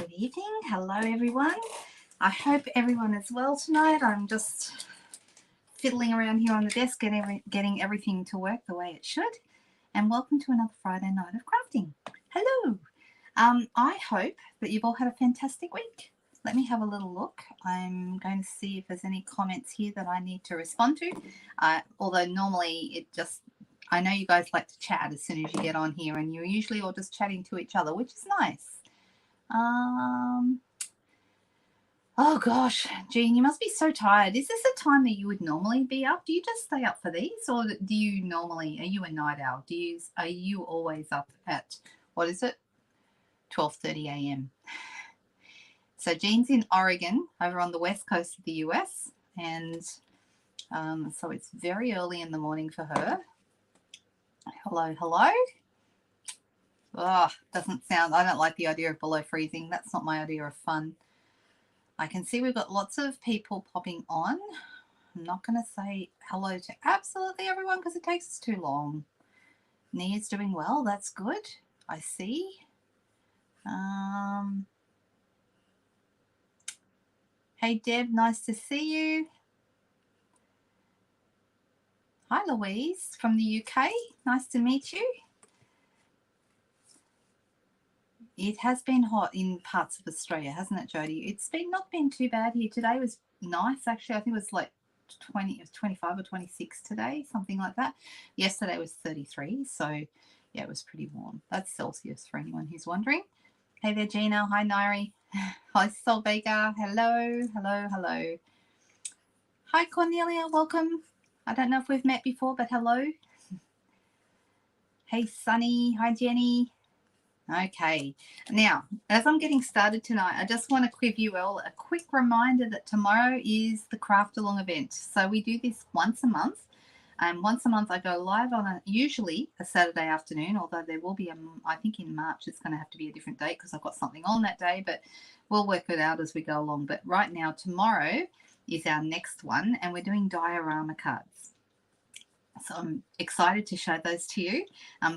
Good evening. Hello, everyone. I hope everyone is well tonight. I'm just fiddling around here on the desk getting everything to work the way it should. And welcome to another Friday night of crafting. Hello. I hope that you've all had a fantastic week. Let me have a little look. I'm going to see if there's any comments here that I need to respond to. Although normally I know you guys like to chat as soon as you get on here, and you're usually all just chatting to each other, which is nice. Oh gosh, Jean, you must be so tired. Is this a time that you would normally be up? Do you just stay up for these, or do you normally, are you a night owl? Are you always up at, what is it, 12:30 a.m.? So Jean's in Oregon, over on the west coast of the US, and so it's very early in the morning for her. Hello, hello. Oh, doesn't sound, I don't like the idea of below freezing. That's not my idea of fun. I can see we've got lots of people popping on. I'm not going to say hello to absolutely everyone because it takes us too long. Nia's doing well. That's good. I see. Hey, Deb. Nice to see you. Hi, Louise from the UK. Nice to meet you. It has been hot in parts of Australia, hasn't it, Jodie? It's not been too bad here. Today was nice, actually. I think it was like 25 or 26 today, something like that. Yesterday was 33, so yeah, it was pretty warm. That's Celsius for anyone who's wondering. Hey there, Gina. Hi, Nairi. Hi, Solvega. Hello, hello, hello. Hi, Cornelia. Welcome. I don't know if we've met before, but hello. Hey, Sunny. Hi, Jenny. Okay, now as I'm getting started tonight, I just want to give you all a quick reminder that tomorrow is the Craft Along event. So we do this once a month, and once a month I go live on usually a Saturday afternoon, although there will be I think in March it's going to have to be a different date because I've got something on that day, but we'll work it out as we go along. But right now, tomorrow is our next one, and we're doing diorama cards. So I'm excited to show those to you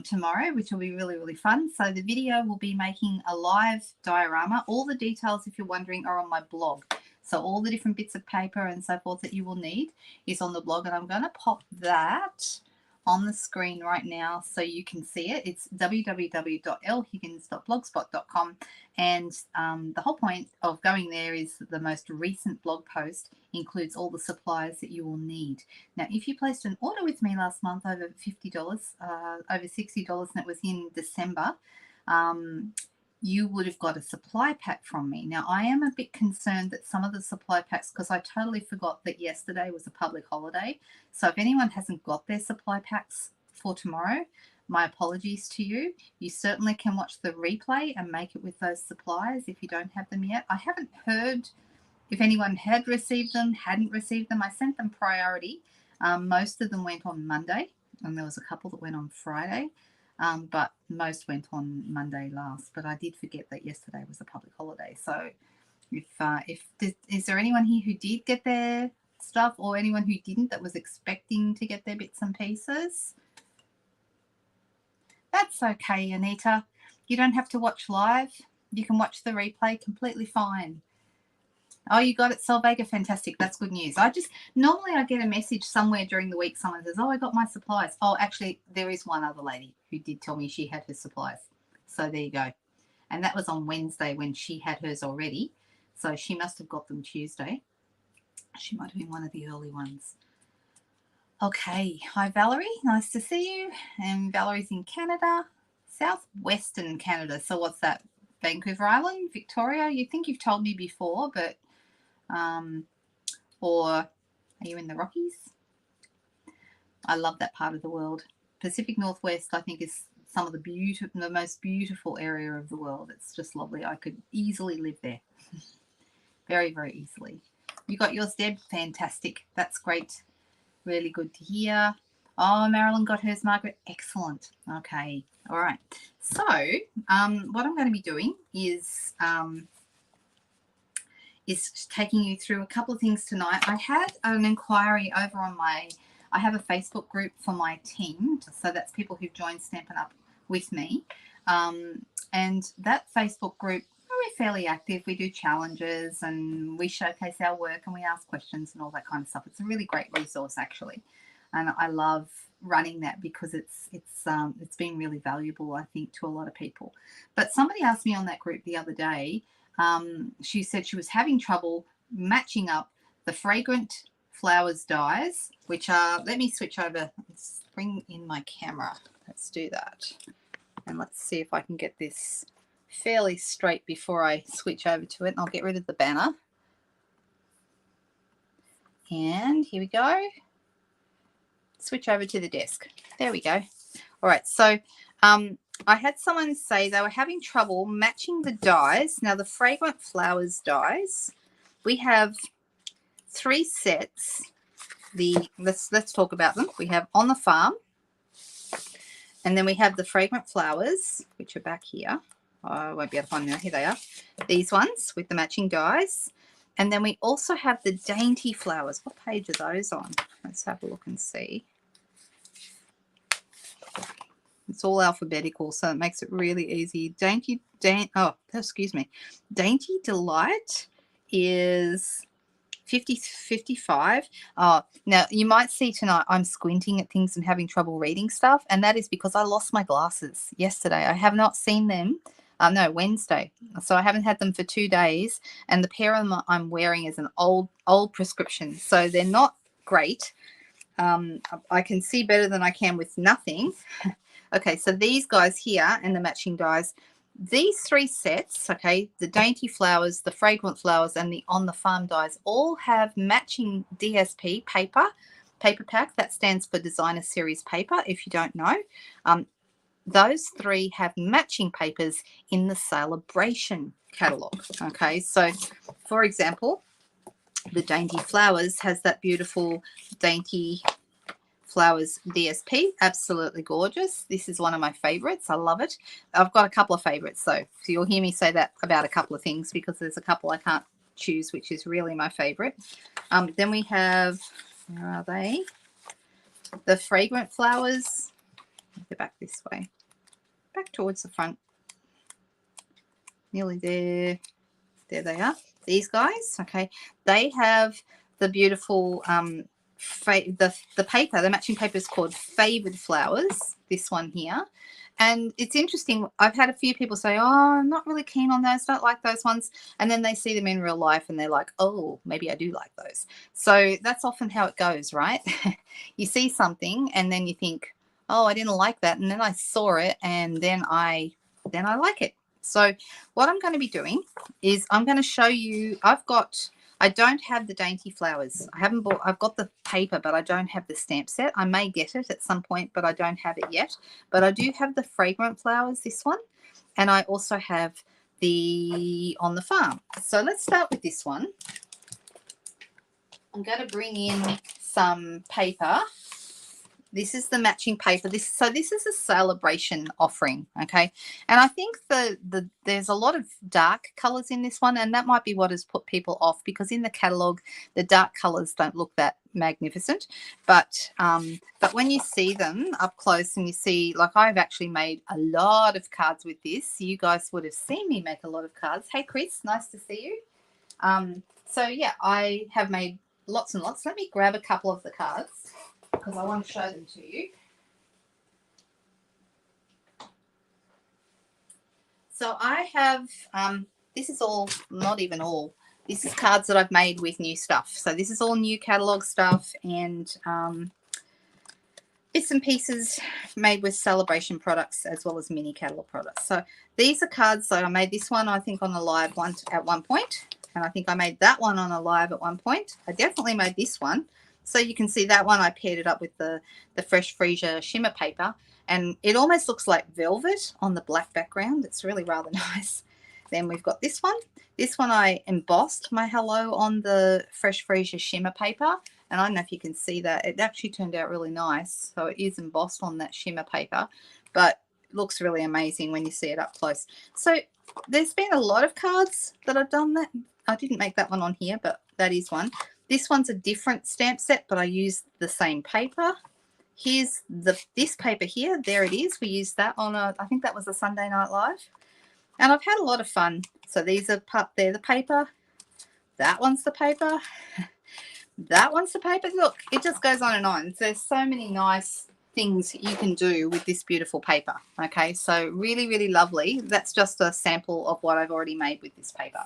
tomorrow, which will be really, really fun. So the video will be making a live diorama. All the details, if you're wondering, are on my blog. So all the different bits of paper and so forth that you will need is on the blog. And I'm going to pop that on the screen right now so you can see it. It's www.lhiggins.blogspot.com. And the whole point of going there is the most recent blog post includes all the supplies that you will need. Now, if you placed an order with me last month over $50, over $60, and it was in December, you would have got a supply pack from me. Now, I am a bit concerned that some of the supply packs, because I totally forgot that yesterday was a public holiday. So if anyone hasn't got their supply packs for tomorrow, my apologies to you. You certainly can watch the replay and make it with those supplies if you don't have them yet. I haven't heard if anyone had received them, hadn't received them. I sent them priority. Most of them went on Monday, and there was a couple that went on Friday, but most went on Monday last. But I did forget that yesterday was a public holiday. So is there anyone here who did get their stuff, or anyone who didn't that was expecting to get their bits and pieces? That's okay, Anita. You don't have to watch live. You can watch the replay completely fine. Oh, you got it, Solvega. Fantastic. That's good news. Normally I get a message somewhere during the week. Someone says, oh, I got my supplies. Oh, actually, there is one other lady who did tell me she had her supplies. So there you go. And that was on Wednesday when she had hers already. So she must have got them Tuesday. She might have been one of the early ones. Okay. Hi, Valerie. Nice to see you. And Valerie's in Canada, southwestern Canada. So what's that? Vancouver Island, Victoria? You think you've told me before, but or are you in the Rockies? I love that part of the world. Pacific Northwest, I think, is some of the most beautiful area of the world. It's just lovely. I could easily live there. Very, very easily. You got yours, Deb? Fantastic. That's great. Really good to hear. Oh, Marilyn got hers, Margaret. Excellent. Okay. All right. So what I'm going to be doing is taking you through a couple of things tonight. I had an inquiry over on I have a Facebook group for my team. So that's people who've joined Stampin' Up with me. And that Facebook group, fairly active. We do challenges and we showcase our work and we ask questions and all that kind of stuff. It's a really great resource actually, and I love running that because it's been really valuable, I think, to a lot of people. But somebody asked me on that group the other day. She said she was having trouble matching up the fragrant flowers dies, which are, let me switch over. Let's bring in my camera. Let's do that. And let's see if I can get this fairly straight before I switch over to it. And I'll get rid of the banner. And here we go. Switch over to the desk. There we go. All right. So I had someone say they were having trouble matching the dies. Now, the fragrant flowers dies, we have 3 sets. Let's talk about them. We have On the Farm, and then we have the fragrant flowers, which are back here. Oh, I won't be able to find them now. Here they are. These ones with the matching dies. And then we also have the dainty flowers. What page are those on? Let's have a look and see. It's all alphabetical, so it makes it really easy. Dainty Delight is 55. Now you might see tonight I'm squinting at things and having trouble reading stuff, and that is because I lost my glasses yesterday. I have not seen them. No, Wednesday. So I haven't had them for 2 days, and the pair of them I'm wearing is an old prescription, so they're not great. I can see better than I can with nothing. Okay, so these guys here and the matching dies, these 3 sets, okay, the dainty flowers, the fragrant flowers, and the On the Farm dies all have matching DSP paper pack. That stands for Designer Series Paper, if you don't know. Those 3 have matching papers in the Celebration catalogue. Okay, so for example, the Dainty Flowers has that beautiful Dainty Flowers DSP, absolutely gorgeous. This is one of my favorites. I love it. I've got a couple of favorites, so you'll hear me say that about a couple of things because there's a couple I can't choose, which is really my favorite. Then we have, where are they? The fragrant flowers. Go back this way, back towards the front. Nearly there. There they are. These guys, okay, they have the beautiful the paper, the matching paper is called Favored Flowers, this one here. And it's interesting, I've had a few people say, oh, I'm not really keen on those, don't like those ones, and then they see them in real life and they're like, oh, maybe I do like those. So that's often how it goes, right? You see something and then you think, oh, I didn't like that, and then I saw it and then I like it. So what I'm going to be doing is I'm going to show you, I don't have the Dainty Flowers. I've got the paper, but I don't have the stamp set. I may get it at some point, but I don't have it yet. But I do have the fragrant flowers, this one. And I also have the On the Farm. So let's start with this one. I'm going to bring in some paper. This is the matching paper. This is a celebration offering, okay? And I think there's a lot of dark colors in this one, and that might be what has put people off because in the catalog, the dark colors don't look that magnificent. But when you see them up close and you see, like I've actually made a lot of cards with this. You guys would have seen me make a lot of cards. Hey, Chris, nice to see you. So, yeah, I have made lots and lots. Let me grab a couple of the cards because I want to show them to you. So I have, this is all, not even all, this is cards that I've made with new stuff. So this is all new catalogue stuff and bits and pieces made with celebration products as well as mini catalogue products. So these are cards. So I made this one, I think, on a live one at one point. And I think I made that one on a live at one point. I definitely made this one. So you can see that one, I paired it up with the Fresh Freesia shimmer paper. And it almost looks like velvet on the black background. It's really rather nice. Then we've got this one. This one I embossed my hello on the Fresh Freesia shimmer paper. And I don't know if you can see that. It actually turned out really nice. So it is embossed on that shimmer paper. But it looks really amazing when you see it up close. So there's been a lot of cards that I've done that. I didn't make that one on here, but that is one. This one's a different stamp set, but I used the same paper. Here's this paper here. There it is. We used that on I think that was a Sunday Night Live. And I've had a lot of fun. So these are they're the paper. That one's the paper. That one's the paper. Look, it just goes on and on. There's so many nice things you can do with this beautiful paper. Okay, so really, really lovely. That's just a sample of what I've already made with this paper.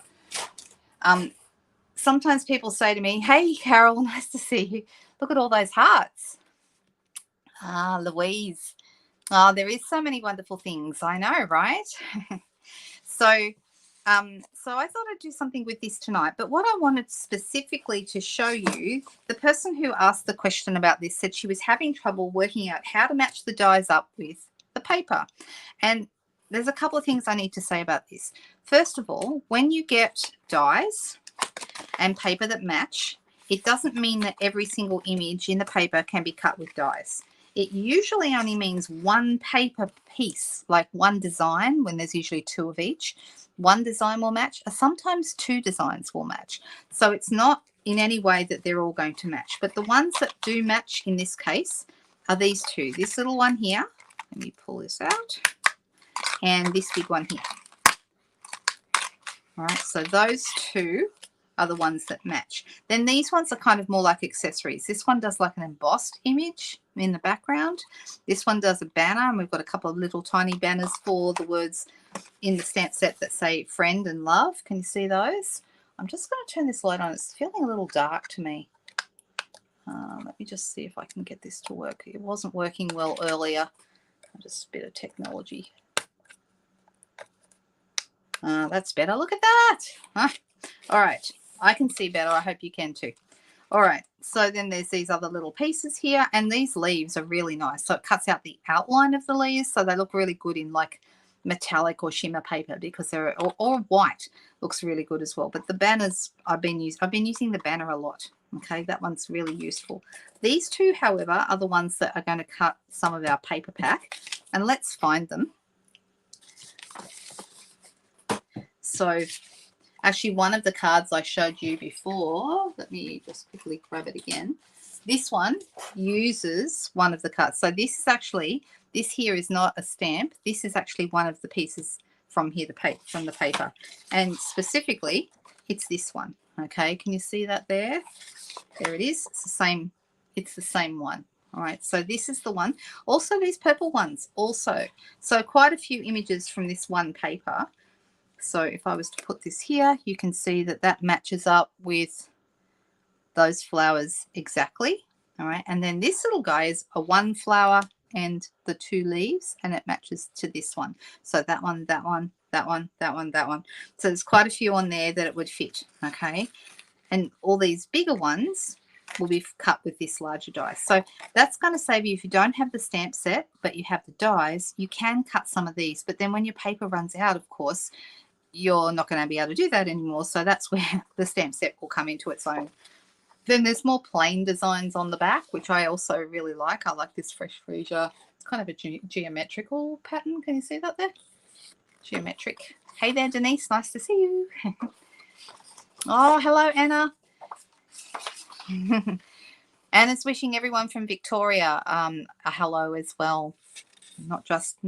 Sometimes people say to me, hey, Carol, nice to see you. Look at all those hearts. Ah, Louise. Oh, there is so many wonderful things. I know, right? So I thought I'd do something with this tonight. But what I wanted specifically to show you, the person who asked the question about this said she was having trouble working out how to match the dies up with the paper. And there's a couple of things I need to say about this. First of all, when you get dies and paper that match, it doesn't mean that every single image in the paper can be cut with dies. It usually only means one paper piece, like one design, when there's usually two of each. One design will match, or sometimes two designs will match. So it's not in any way that they're all going to match. But the ones that do match in this case are these two. This little one here, let me pull this out, and this big one here. All right, so those two are the ones that match. Then these ones are kind of more like accessories. This one does like an embossed image in the background. This one does a banner, and we've got a couple of little tiny banners for the words in the stamp set that say friend and love. Can you see those? I'm just going to turn this light on. It's feeling a little dark to me. Let me just see if I can get this to work. It wasn't working well earlier. Just a bit of technology. That's better. Look at that. Huh? All right. I can see better. I hope you can too. All right. So then there's these other little pieces here, and these leaves are really nice. So it cuts out the outline of the leaves, so they look really good in like metallic or shimmer paper, because they're or white looks really good as well. But the banners I've been using the banner a lot. Okay, that one's really useful. These two, however, are the ones that are going to cut some of our paper pack, and let's find them. So actually, one of the cards I showed you before, let me just quickly grab it again. This one uses one of the cards. So this is actually, this here is not a stamp. This is actually one of the pieces from here, from the paper. And specifically, it's this one. Okay, can you see that there? There it is. It's the same one. All right, so this is the one. Also, these purple ones also. So quite a few images from this one paper. So if I was to put this here, you can see that that matches up with those flowers exactly. All right, and then this little guy is a one flower and the two leaves, and it matches to this one. So that one, that one, that one, that one, that one. So there's quite a few on there that it would fit. Okay, and all these bigger ones will be cut with this larger die. So that's going to save you, if you don't have the stamp set but you have the dies, you can cut some of these. But then when your paper runs out, of course, you're not going to be able to do that anymore. So that's where the stamp set will come into its own. Then there's more plain designs on the back, which I also really like. I like this Fresh Freesia. It's kind of a geometrical pattern. Can you see that there? Geometric. Hey there, Denise. Nice to see you. Oh, hello, Anna. Anna's wishing everyone from Victoria a hello as well. Not just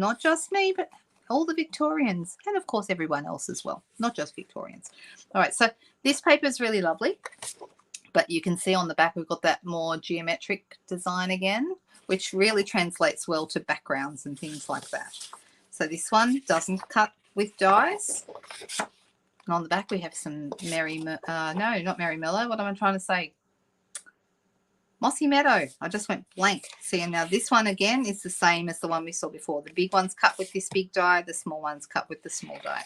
me, but all the Victorians, and of course everyone else as well, not just Victorians. All right, so this paper is really lovely, but you can see on the back we've got that more geometric design again, which really translates well to backgrounds and things like that. So this one doesn't cut with dies. And on the back we have some no, not Merry Mellow. What am I trying to say? Mossy Meadow. I just went blank. See, and now this one again is the same as the one we saw before. The big one's cut with this big die, the small one's cut with the small die.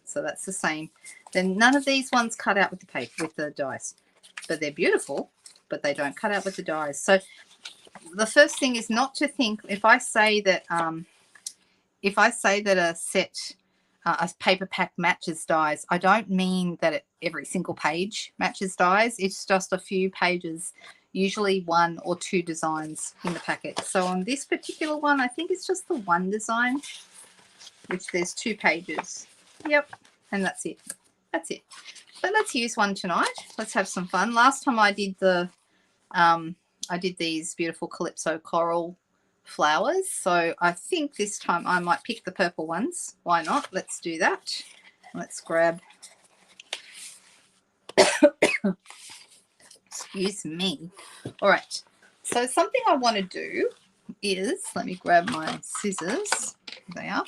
So that's the same. Then none of these ones cut out with the paper, with the dies. But they're beautiful, but they don't cut out with the dies. So the first thing is not to think, if I say that a set, a paper pack matches dies, I don't mean that every single page matches dies. It's just a few pages, usually one or two designs in the packet. So on this particular one, I think it's just the one design, which there's 2 pages. Yep, and that's it. That's it. But let's use one tonight. Let's have some fun. Last time I did these beautiful Calypso coral flowers. So I think this time I might pick the purple ones. Why not? Let's do that. Let's grab, excuse me. All right. So something I want to do is, let me grab my scissors. There they are.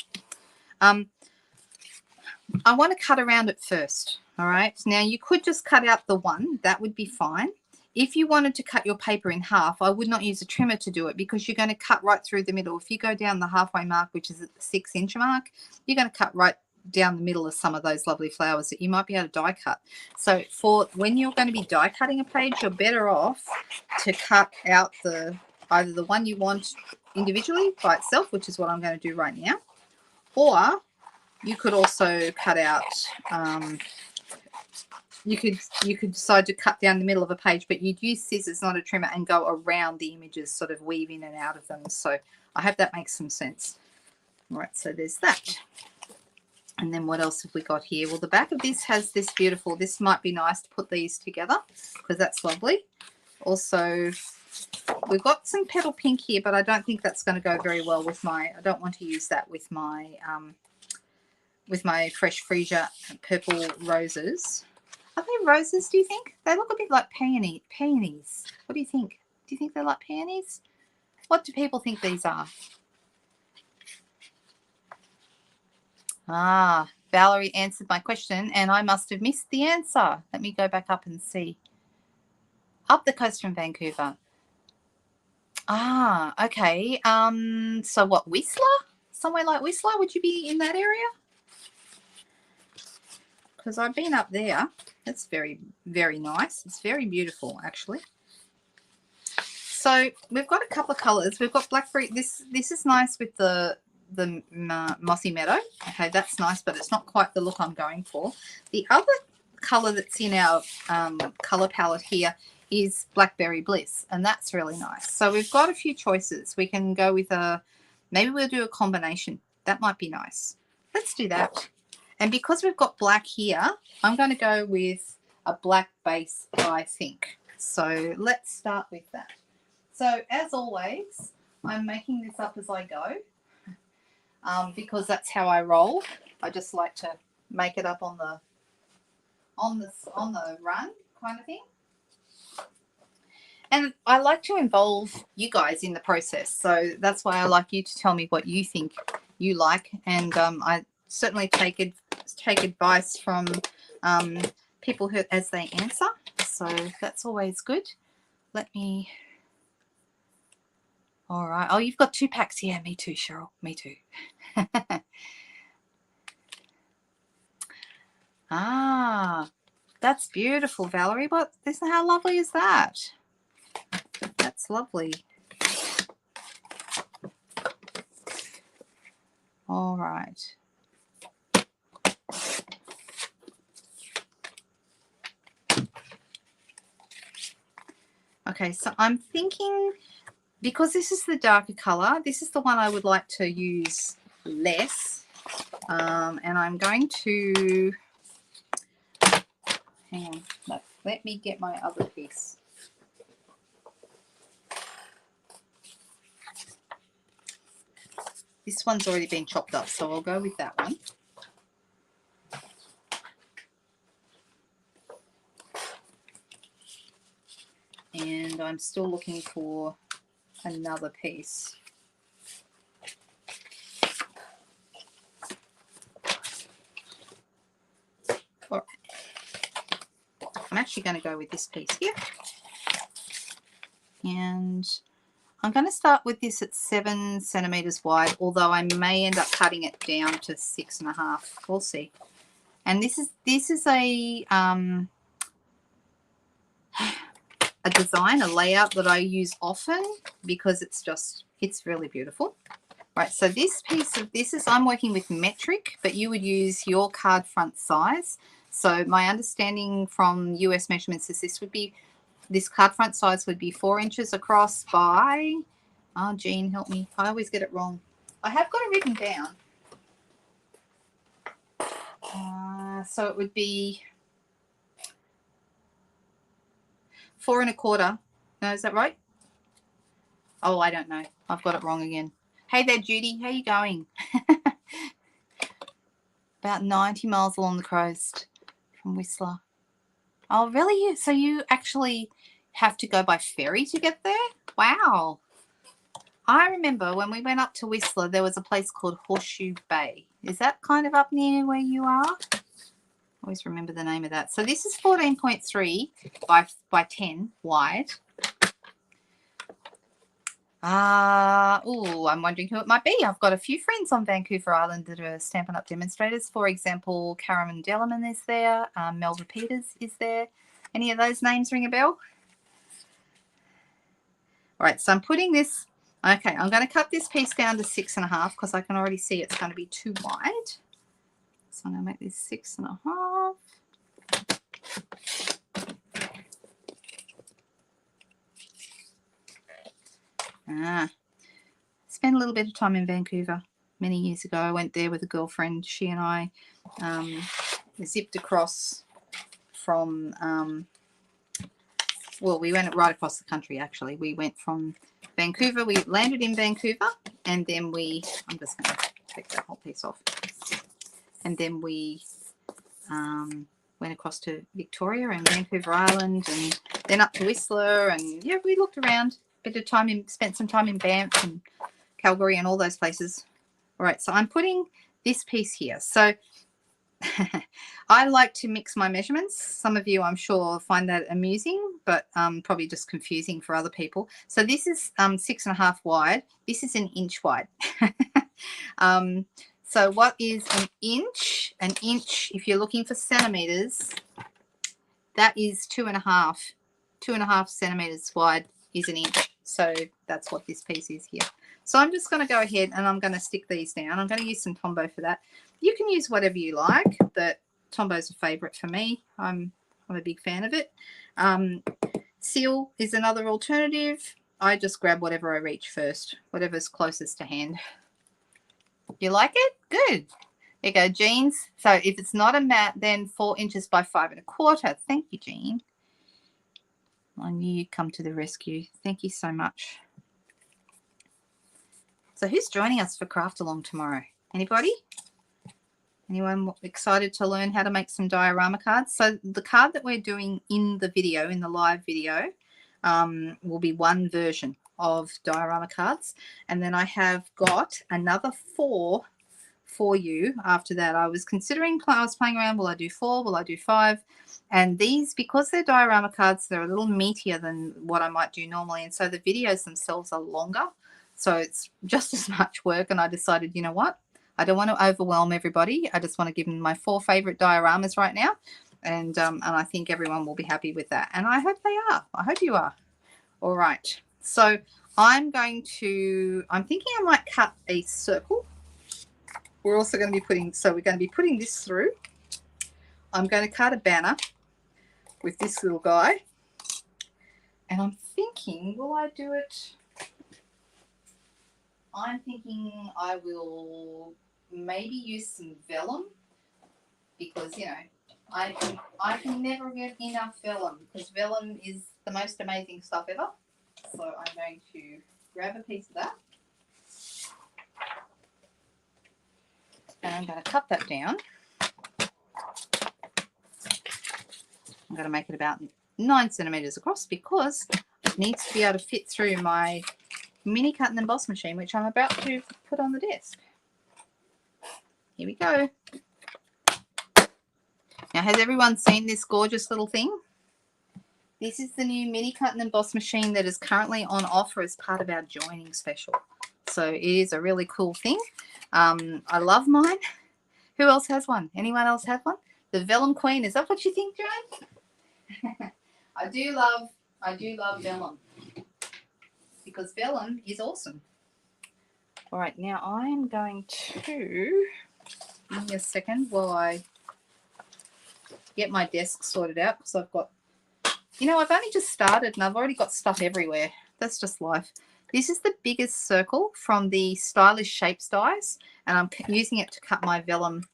I want to cut around it first. All right. Now you could just cut out the one. That would be fine. If you wanted to cut your paper in half, I would not use a trimmer to do it because you're going to cut right through the middle. If you go down the halfway mark, which is at the 6-inch mark, you're going to cut right down the middle of some of those lovely flowers that you might be able to die cut. So for when you're going to be die cutting a page, you're better off to cut out either the one you want individually by itself, which is what I'm going to do right now, or you could also cut out, you could decide to cut down the middle of a page, but you'd use scissors, not a trimmer, and go around the images, sort of weave in and out of them. So I hope that makes some sense. All right, so there's that. And then what else have we got here? Well, the back of this has this beautiful, this might be nice to put these together because that's lovely. Also, we've got some petal pink here, but I don't think that's going to go very well with my, I don't want to use that with my fresh freesia purple roses. Are they roses, do you think? They look a bit like peonies. What do you think? Do you think they're like peonies? What do people think these are? Ah, Valerie answered my question and I must have missed the answer. Let me go back up and see. Up the coast from Vancouver. Ah, okay. So what, Whistler? Somewhere like Whistler? Would you be in that area? Because I've been up there. It's very, very nice. It's very beautiful, actually. So we've got a couple of colours. We've got blackberry. This is nice with the mossy meadow. Okay, that's nice, but it's not quite the look I'm going for. The other colour that's in our colour palette here is Blackberry Bliss, and that's really nice. So we've got a few choices. We can go with maybe we'll do a combination. That might be nice. Let's do that. And because we've got black here, I'm going to go with a black base, I think. So let's start with that. So as always, I'm making this up as I go because that's how I roll. I just like to make it up on the run kind of thing. And I like to involve you guys in the process. So that's why I like you to tell me what you think you like. And I certainly take advice from people who as they answer. So that's always good. Let me... All right. Oh, you've got 2 packs. Yeah, me too, Cheryl. Me too. Ah, that's beautiful, Valerie. What? How lovely is that? That's lovely. All right. Okay, so I'm thinking, because this is the darker color, this is the one I would like to use less. And I'm going to, hang on, no, let me get my other piece. This one's already been chopped up, so I'll go with that one. And I'm still looking for another piece. All right. I'm actually going to go with this piece here. And I'm going to start with this at 7 centimeters wide, although I may end up cutting it down to 6.5. We'll see. And this is a design, a layout that I use often because it's really beautiful. Right, so this piece of this is, I'm working with metric, but you would use your card front size. So my understanding from US measurements is this card front size would be 4 inches across by, oh, Jean, help me. I always get it wrong. I have got it written down. So it would be 4 1/4. No, is that right? Oh, I don't know. I've got it wrong again. Hey there, Judy. How you going? About 90 miles along the coast from Whistler. Oh, really? So you actually have to go by ferry to get there? Wow. I remember when we went up to Whistler, there was a place called Horseshoe Bay. Is that kind of up near where you are? Always remember the name of that. So this is 14.3 by 10 wide. I'm wondering who it might be. I've got a few friends on Vancouver Island that are Stampin' Up demonstrators. For example, Karen Dellerman is there. Melva Peters is there. Any of those names ring a bell? All right, so I'm putting this. Okay, I'm going to cut this piece down to 6.5 because I can already see it's going to be too wide. So I'm going to make this 6.5. Spent a little bit of time in Vancouver many years ago. I went there with a girlfriend. She and I zipped across from, well, we went right across the country, actually. We went from Vancouver. We landed in Vancouver, and then I'm just going to take that whole piece off. And then we went across to Victoria and Vancouver Island, and then up to Whistler, and yeah, we looked around. Bit of time spent some time in Banff and Calgary and all those places. All right, so I'm putting this piece here. So I like to mix my measurements. Some of you, I'm sure, find that amusing, but probably just confusing for other people. So this is 6.5 wide. This is an inch wide. So what is an inch? An inch, if you're looking for centimeters, that is 2.5. 2.5 centimeters wide is an inch. So that's what this piece is here. So I'm just going to go ahead and I'm going to stick these down. I'm going to use some Tombow for that. You can use whatever you like, but Tombow's a favorite for me. I'm a big fan of it. Seal is another alternative. I just grab whatever I reach first, whatever's closest to hand. You like it? Good. There you go, jeans. So if it's not a mat, then 4 inches by 5.25. Thank you, Jean. I knew you'd come to the rescue. Thank you so much. So who's joining us for Craft Along tomorrow? Anybody? Anyone excited to learn how to make some diorama cards? So the card that we're doing in the video, in the live video, will be one version of diorama cards. And then I have got another 4 for you after that. I was considering, I was playing around, will I do 4, will I do 5? And these, because they're diorama cards, they're a little meatier than what I might do normally. And so the videos themselves are longer. So it's just as much work. And I decided, you know what? I don't want to overwhelm everybody. I just want to give them my 4 favorite dioramas right now. And I think everyone will be happy with that. And I hope they are. I hope you are. All right. So I'm thinking I might cut a circle. We're also going to be we're going to be putting this through. I'm going to cut a banner with this little guy. And I'm thinking, will I do it? I'm thinking I will maybe use some vellum because, you know, I can never get enough vellum because vellum is the most amazing stuff ever. So I'm going to grab a piece of that. And I'm going to cut that down. I'm going to make it about 9 centimeters across because it needs to be able to fit through my mini cut and emboss machine, which I'm about to put on the desk. Here we go. Now, has everyone seen this gorgeous little thing? This is the new mini cut and emboss machine that is currently on offer as part of our joining special. So it is a really cool thing. I love mine. Who else has one? Anyone else have one? The Vellum Queen. Is that what you think, Joan? I do love vellum because vellum is awesome. All right, now I'm going to give me a second while I get my desk sorted out because I've got, you know, I've only just started and I've already got stuff everywhere. That's just life. This is the biggest circle from the Stylish Shapes dies, and I'm using it to cut my vellum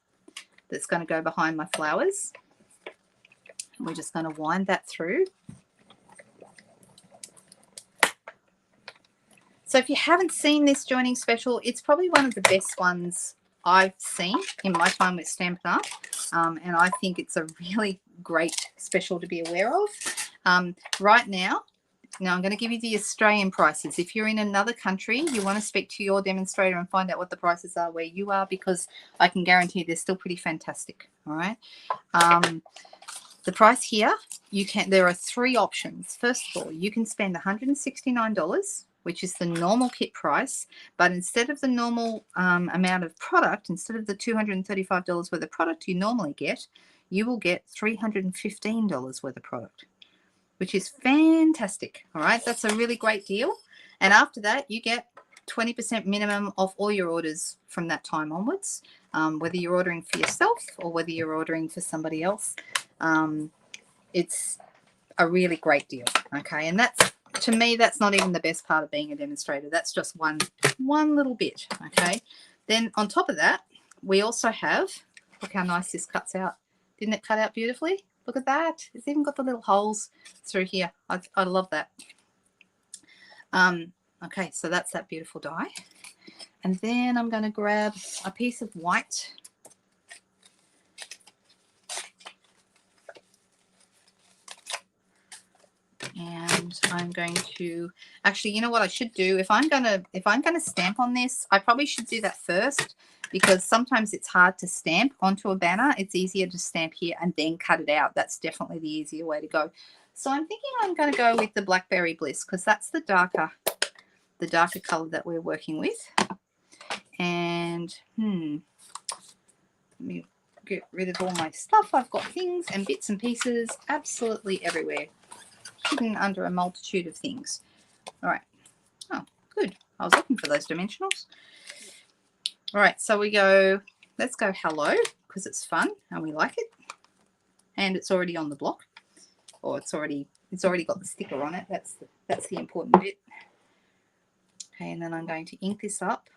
that's going to go behind my flowers. We're just going to wind that through. So if you haven't seen this joining special, it's probably one of the best ones I've seen in my time with Stampin' Up. And I think it's a really great special to be aware of. Right now I'm going to give you the Australian prices. If you're in another country, you want to speak to your demonstrator and find out what the prices are where you are, because I can guarantee they're still pretty fantastic. All right. The price here, there are 3 options. First of all, you can spend $169, which is the normal kit price, but instead of the normal amount of product, instead of the $235 worth of product you normally get, you will get $315 worth of product, which is fantastic. All right, that's a really great deal. And after that, you get 20% minimum off all your orders from that time onwards, whether you're ordering for yourself or whether you're ordering for somebody else. It's a really great deal. Okay, and that's, to me, that's not even the best part of being a demonstrator. That's just one little bit. Okay, then on top of that, we also have, look how nice this cuts out. Didn't it cut out beautifully? Look at that. It's even got the little holes through here. I love that. Okay, so that's that beautiful die. And then I'm going to grab a piece of white. And I'm going to, actually, you know what I should do? If I'm going to stamp on this, I probably should do that first, because sometimes it's hard to stamp onto a banner. It's easier to stamp here and then cut it out. That's definitely the easier way to go. So I'm thinking I'm going to go with the Blackberry Bliss, because that's the darker color that we're working with. And let me get rid of all my stuff. I've got things and bits and pieces absolutely everywhere, hidden under a multitude of things. All right. Oh, good. I was looking for those dimensionals. All right, so we go, let's go hello, because it's fun and we like it. And it's already on the block, or it's already got the sticker on it. That's the important bit. Okay, and then I'm going to ink this up.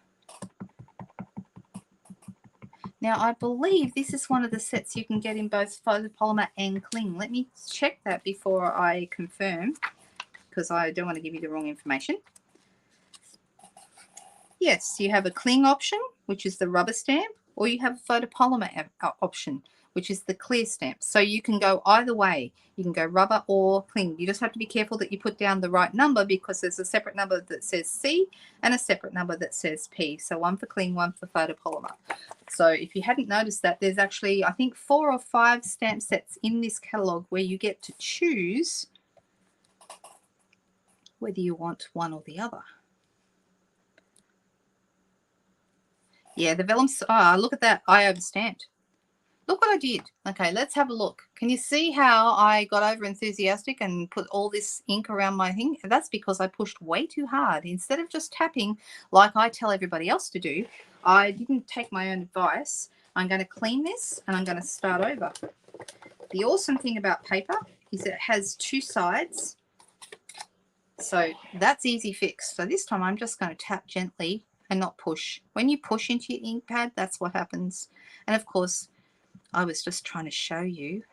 Now, I believe this is one of the sets you can get in both photopolymer and cling. Let me check that before I confirm, because I don't want to give you the wrong information. Yes, you have a cling option, which is the rubber stamp, or you have a photopolymer option, which is the clear stamp. So you can go either way. You can go rubber or cling. You just have to be careful that you put down the right number, because there's a separate number that says C and a separate number that says P. So one for cling, one for photopolymer. So if you hadn't noticed that, there's actually, I think, 4 or 5 stamp sets in this catalogue where you get to choose whether you want one or the other. Yeah, the vellum, look at that. I overstamped. Look what I did. Okay, let's have a look. Can you see how I got over enthusiastic and put all this ink around my thing? That's because I pushed way too hard. Instead of just tapping like I tell everybody else to do, I didn't take my own advice. I'm going to clean this and I'm going to start over. The awesome thing about paper is it has 2 sides. So that's easy fix. So this time I'm just going to tap gently and not push. When you push into your ink pad, that's what happens. And of course, I was just trying to show you.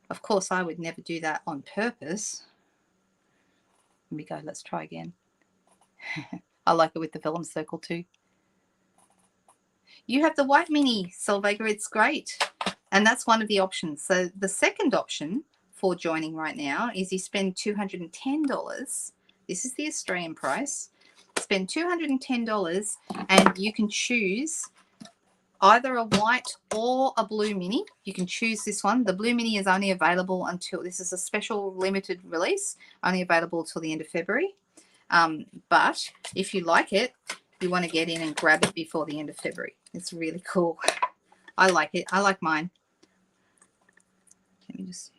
Of course, I would never do that on purpose. Here we go. Let's try again. I like it with the vellum circle too. You have the white mini, Solvega. It's great. And that's one of the options. So the second option for joining right now is you spend $210. This is the Australian price. Spend $210 and you can choose either a white or a blue mini. You can choose this one. The blue mini is only available until, this is a special limited release, only available till the end of February. But if you like it, you want to get in and grab it before the end of February. It's really cool. I like it. I like mine. Let me just,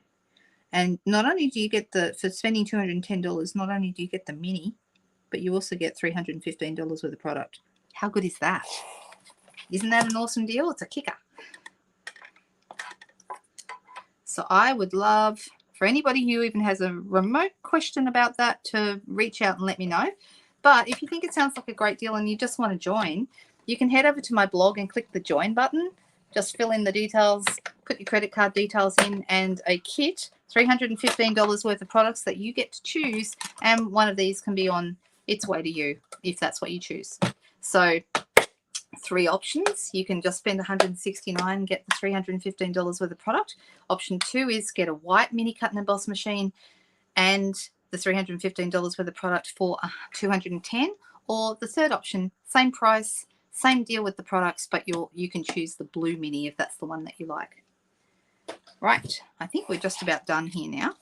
and not only do you get the, for spending $210, not only do you get the mini, but you also get $315 worth of product. How good is that? Isn't that an awesome deal? It's a kicker. So I would love for anybody who even has a remote question about that to reach out and let me know. But if you think it sounds like a great deal and you just want to join, you can head over to my blog and click the join button. Just fill in the details, put your credit card details in, and a kit, $315 worth of products that you get to choose. And one of these can be on it's way to you if that's what you choose. So 3 options. You can just spend $169 and get the $315 worth of product. Option 2 is get a white mini cut and emboss machine and the $315 worth of product for $210. Or the third option, same price, same deal with the products, but you can choose the blue mini if that's the one that you like. Right, I think we're just about done here now.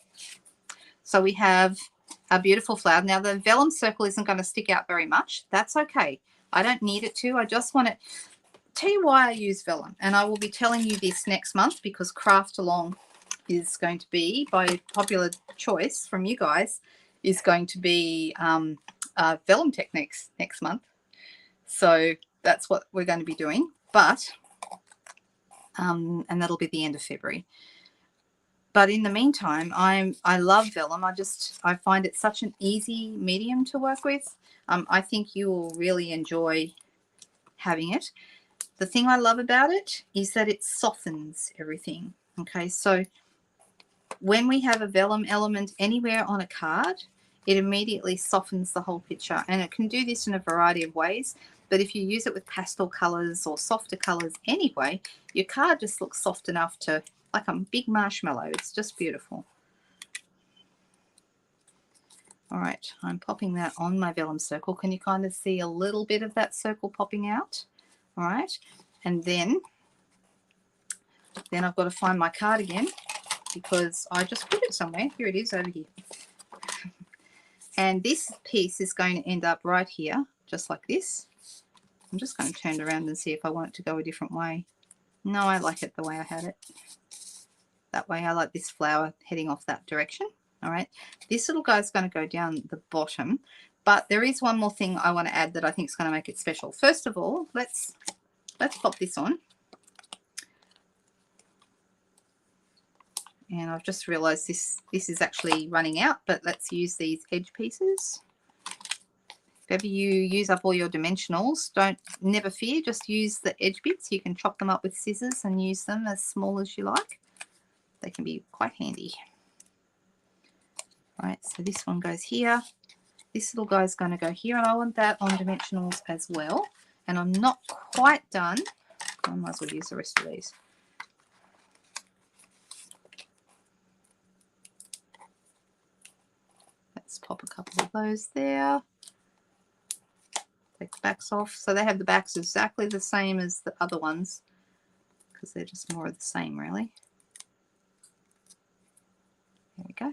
So we have our beautiful flower. Now the vellum circle isn't going to stick out very much. That's okay. I don't need it to. I just want it. Tell you why I use vellum, and I will be telling you this next month because Craft Along is going to be, by popular choice from you guys, is going to be vellum techniques next month. So that's what we're going to be doing, but and that'll be the end of February. But in the meantime, I love vellum. I find it such an easy medium to work with. I think you will really enjoy having it. The thing I love about it is that it softens everything. Okay, so when we have a vellum element anywhere on a card, it immediately softens the whole picture, and it can do this in a variety of ways. But if you use it with pastel colors or softer colors anyway, your card just looks soft enough to, like a big marshmallow. It's just beautiful. All right, I'm popping that on my vellum circle. Can you kind of see a little bit of that circle popping out? All right, and then I've got to find my card again because I just put it somewhere. Here it is, over here. And this piece is going to end up right here, just like this. I'm just going to turn it around and see if I want it to go a different way. No, I like it the way I had it. That way. I like this flower heading off that direction. All right, this little guy is going to go down the bottom, but there is one more thing I want to add that I think is going to make it special. First of all, let's pop this on. And I've just realized this is actually running out, but let's use these edge pieces. If ever you use up all your dimensionals, never fear, just use the edge bits. You can chop them up with scissors and use them as small as you like. They can be quite handy. All right, so this one goes here. This little guy is going to go here, and I want that on dimensionals as well. And I'm not quite done. I might as well use the rest of these. Let's pop a couple of those there. Take the backs off. So they have the backs exactly the same as the other ones because they're just more of the same, really. There we go.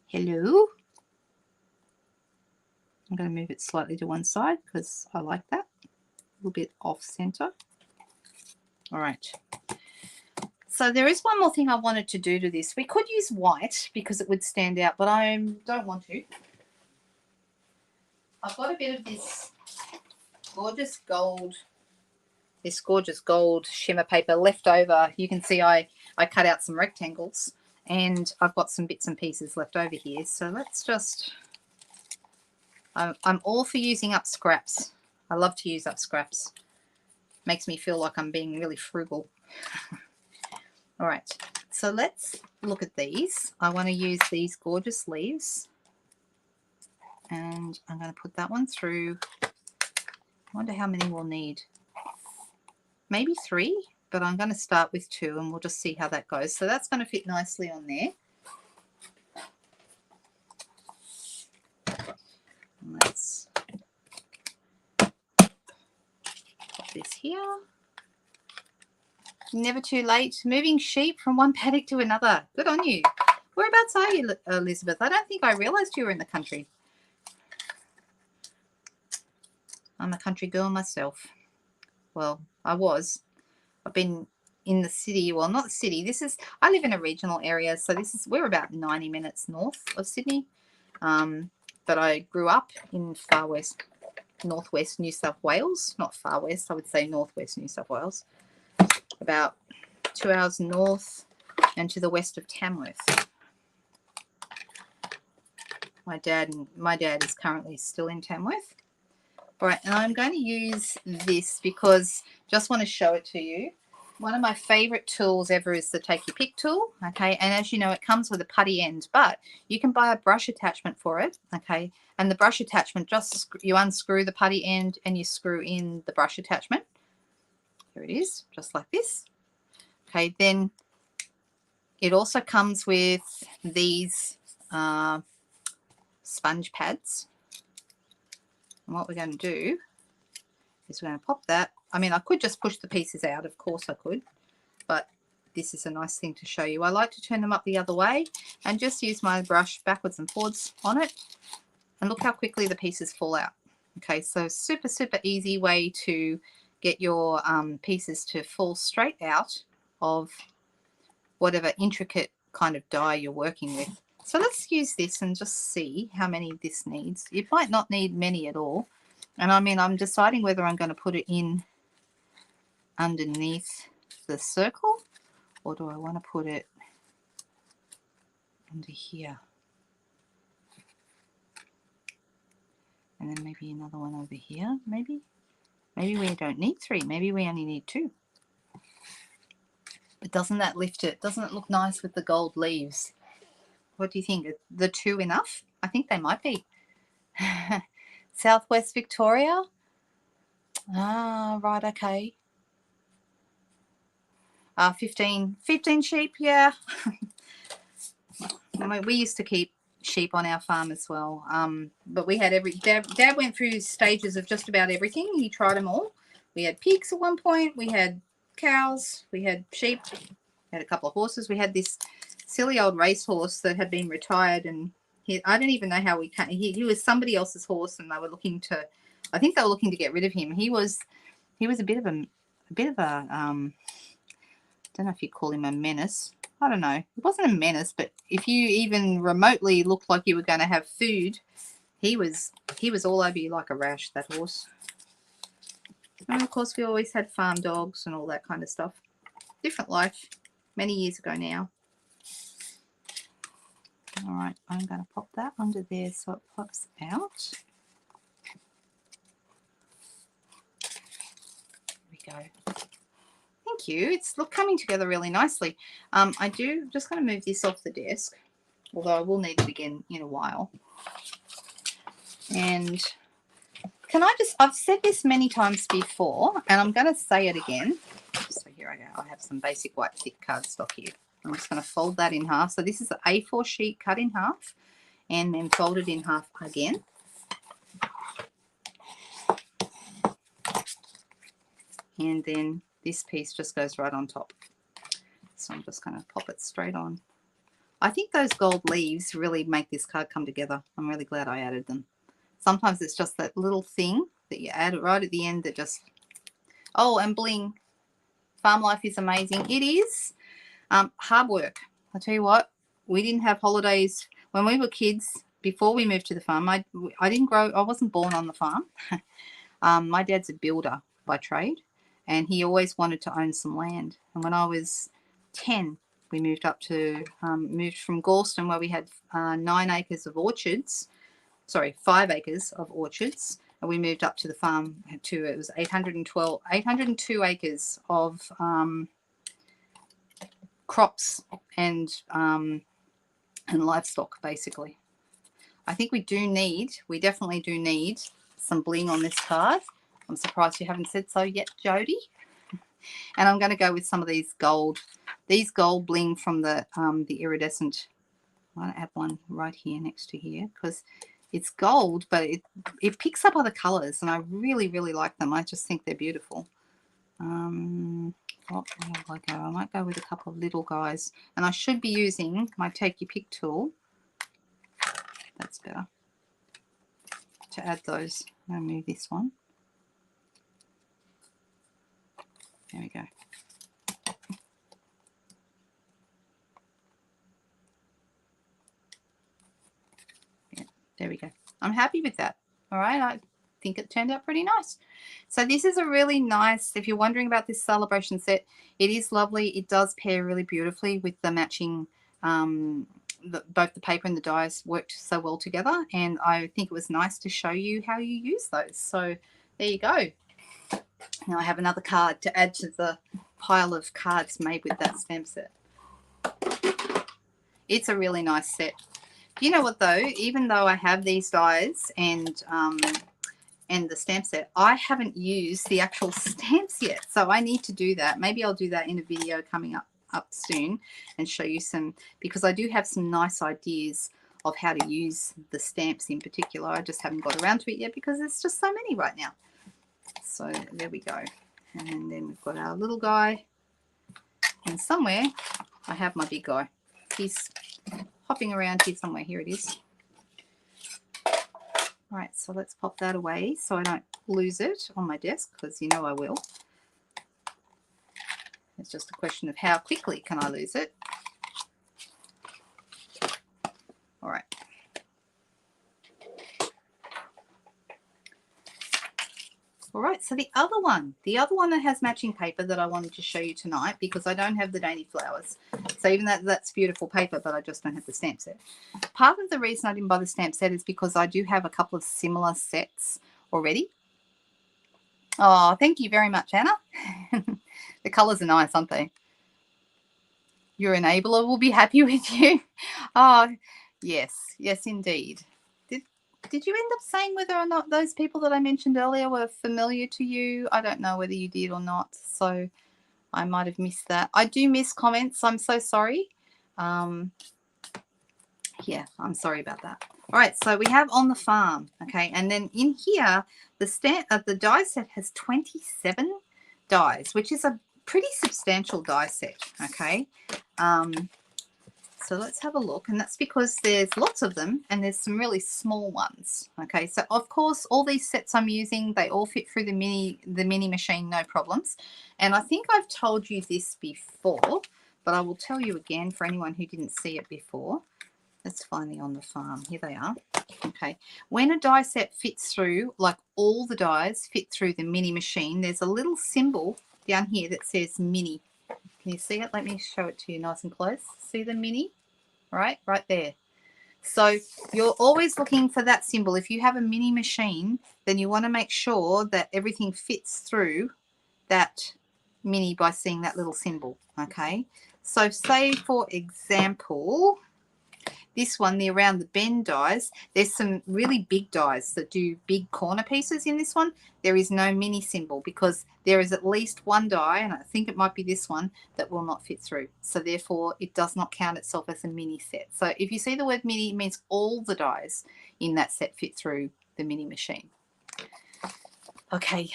Hello. I'm going to move it slightly to one side because I like that. A little bit off center. All right. So there is one more thing I wanted to do to this. We could use white because it would stand out, but I don't want to. I've got a bit of this gorgeous gold shimmer paper left over. You can see I cut out some rectangles and I've got some bits and pieces left over here. So let's just, I'm all for using up scraps. I love to use up scraps. Makes me feel like I'm being really frugal. All right, so let's look at these. I want to use these gorgeous leaves. And I'm going to put that one through. I wonder how many we'll need. Maybe 3, but I'm going to start with 2 and we'll just see how that goes. So that's going to fit nicely on there. Let's put this here. Never too late. Moving sheep from one paddock to another. Good on you. Whereabouts are you, Elizabeth? I don't think I realised you were in the country. I'm a country girl myself. Well, I was. I've been in the city. Well, not the city. I live in a regional area, so we're about 90 minutes north of Sydney. But I grew up in far west, northwest New South Wales. Not far west, I would say northwest New South Wales. About 2 hours north and to the west of Tamworth. My dad is currently still in Tamworth. All right, and I'm going to use this because just want to show it to you. one of my favorite tools ever is the Take Your Pick tool, okay? And as you know, it comes with a putty end, but you can buy a brush attachment for it, okay? And the brush attachment, just you unscrew the putty end and you screw in the brush attachment. Here it is, just like this. Okay, then it also comes with these sponge pads. And what we're going to do is we're going to pop that. I mean, I could just push the pieces out, of course I could, but this is a nice thing to show you. I like to turn them up the other way and just use my brush backwards and forwards on it. And look how quickly the pieces fall out. Okay, so super, super easy way to get your pieces to fall straight out of whatever intricate kind of die you're working with. So let's use this and just see how many this needs. You might not need many at all. And I mean, I'm deciding whether I'm going to put it in underneath the circle or do I want to put it under here? And then maybe another one over here, maybe. Maybe we don't need 3. Maybe we only need 2. But doesn't that lift it? Doesn't it look nice with the gold leaves? What do you think? Are the 2 enough? I think they might be. Southwest Victoria. Ah, right, okay. 15 sheep, yeah. I mean, we used to keep sheep on our farm as well. But we had Dad went through stages of just about everything. He tried them all. We had pigs at one point. We had cows. We had sheep. We had a couple of horses. We had this silly old racehorse that had been retired, and I don't even know how we came. He was somebody else's horse, and they were looking to. I think they were looking to get rid of him. He was a bit of a I don't know if you call him a menace. I don't know. It wasn't a menace, but if you even remotely looked like you were going to have food, he was all over you like a rash, that horse. And of course, we always had farm dogs and all that kind of stuff. Different life, many years ago now. All right, I'm going to pop that under there so it pops out. There we go. Thank you. It's coming together really nicely. Just going to move this off the desk, although I will need it again in a while. And I've said this many times before, and I'm going to say it again. So here I go. I have some basic white thick cardstock here. I'm just going to fold that in half. So this is an A4 sheet cut in half and then folded in half again. And then this piece just goes right on top. So I'm just going to pop it straight on. I think those gold leaves really make this card come together. I'm really glad I added them. Sometimes it's just that little thing that you add right at the end that just... Oh, and bling. Farm life is amazing. It is hard work. I'll tell you what, we didn't have holidays when we were kids. Before we moved to the farm, I wasn't born on the farm. My dad's a builder by trade, and he always wanted to own some land. And when I was 10, we moved up to moved from Galston, where we had 9 acres of orchards. Sorry, 5 acres of orchards. And we moved up to the farm to, it was 802 acres of crops and livestock, basically. I think we definitely do need some bling on this card. I'm surprised you haven't said so yet, Jody. And I'm going to go with some of these gold bling from the iridescent. I'm going to add one right here next to here because it's gold, but it picks up other colors, and I really, really like them. I just think they're beautiful. What will I go? I might go with a couple of little guys, and I should be using my Take Your Pick tool. That's better. To add those. I'm going to move this one. There we go. Yeah, there we go. I'm happy with that. All right, I think it turned out pretty nice. So this is a really nice, if you're wondering about this celebration set, it is lovely. It does pair really beautifully with the matching, both the paper and the dies worked so well together, and I think it was nice to show you how you use those. So there you go. Now I have another card to add to the pile of cards made with that stamp set. It's a really nice set. You know what though? Even though I have these dies and the stamp set, I haven't used the actual stamps yet. So I need to do that. Maybe I'll do that in a video coming up soon and show you some, because I do have some nice ideas of how to use the stamps in particular. I just haven't got around to it yet because there's just so many right now. So there we go. And then we've got our little guy. And somewhere I have my big guy. He's hopping around here somewhere. Here it is. All right, so let's pop that away so I don't lose it on my desk, because you know I will. It's just a question of how quickly can I lose it. All right. All right, so the other one that has matching paper that I wanted to show you tonight, because I don't have the dainty flowers. So even that's beautiful paper, but I just don't have the stamp set. Part of the reason I didn't buy the stamp set is because I do have a couple of similar sets already. Oh, thank you very much, Anna. The colours are nice, aren't they? Your enabler will be happy with you. Oh, yes, yes, indeed. Did you end up saying whether or not those people that I mentioned earlier were familiar to you? I don't know whether you did or not, so I might have missed that. I do miss comments. I'm so sorry. Yeah, I'm sorry about that. All right, so we have On the Farm, okay, and then in here, the die set has 27 dies, which is a pretty substantial die set, okay. So let's have a look, and that's because there's lots of them and there's some really small ones. Okay, so of course all these sets I'm using, they all fit through the mini machine, no problems. And I think I've told you this before, but I will tell you again for anyone who didn't see it before. Let's find the On the Farm. Here they are. Okay, when a die set fits through, like all the dies fit through the mini machine, there's a little symbol down here that says mini. Can you see it? Let me show it to you nice and close. See the mini? Right there. So you're always looking for that symbol. If you have a mini machine, then you want to make sure that everything fits through that mini by seeing that little symbol. Okay, so say for example, this one, the Around the Bend dies, there's some really big dies that do big corner pieces in this one. There is no mini symbol because there is at least one die, and I think it might be this one, that will not fit through. So therefore, it does not count itself as a mini set. So if you see the word mini, it means all the dies in that set fit through the mini machine. Okay.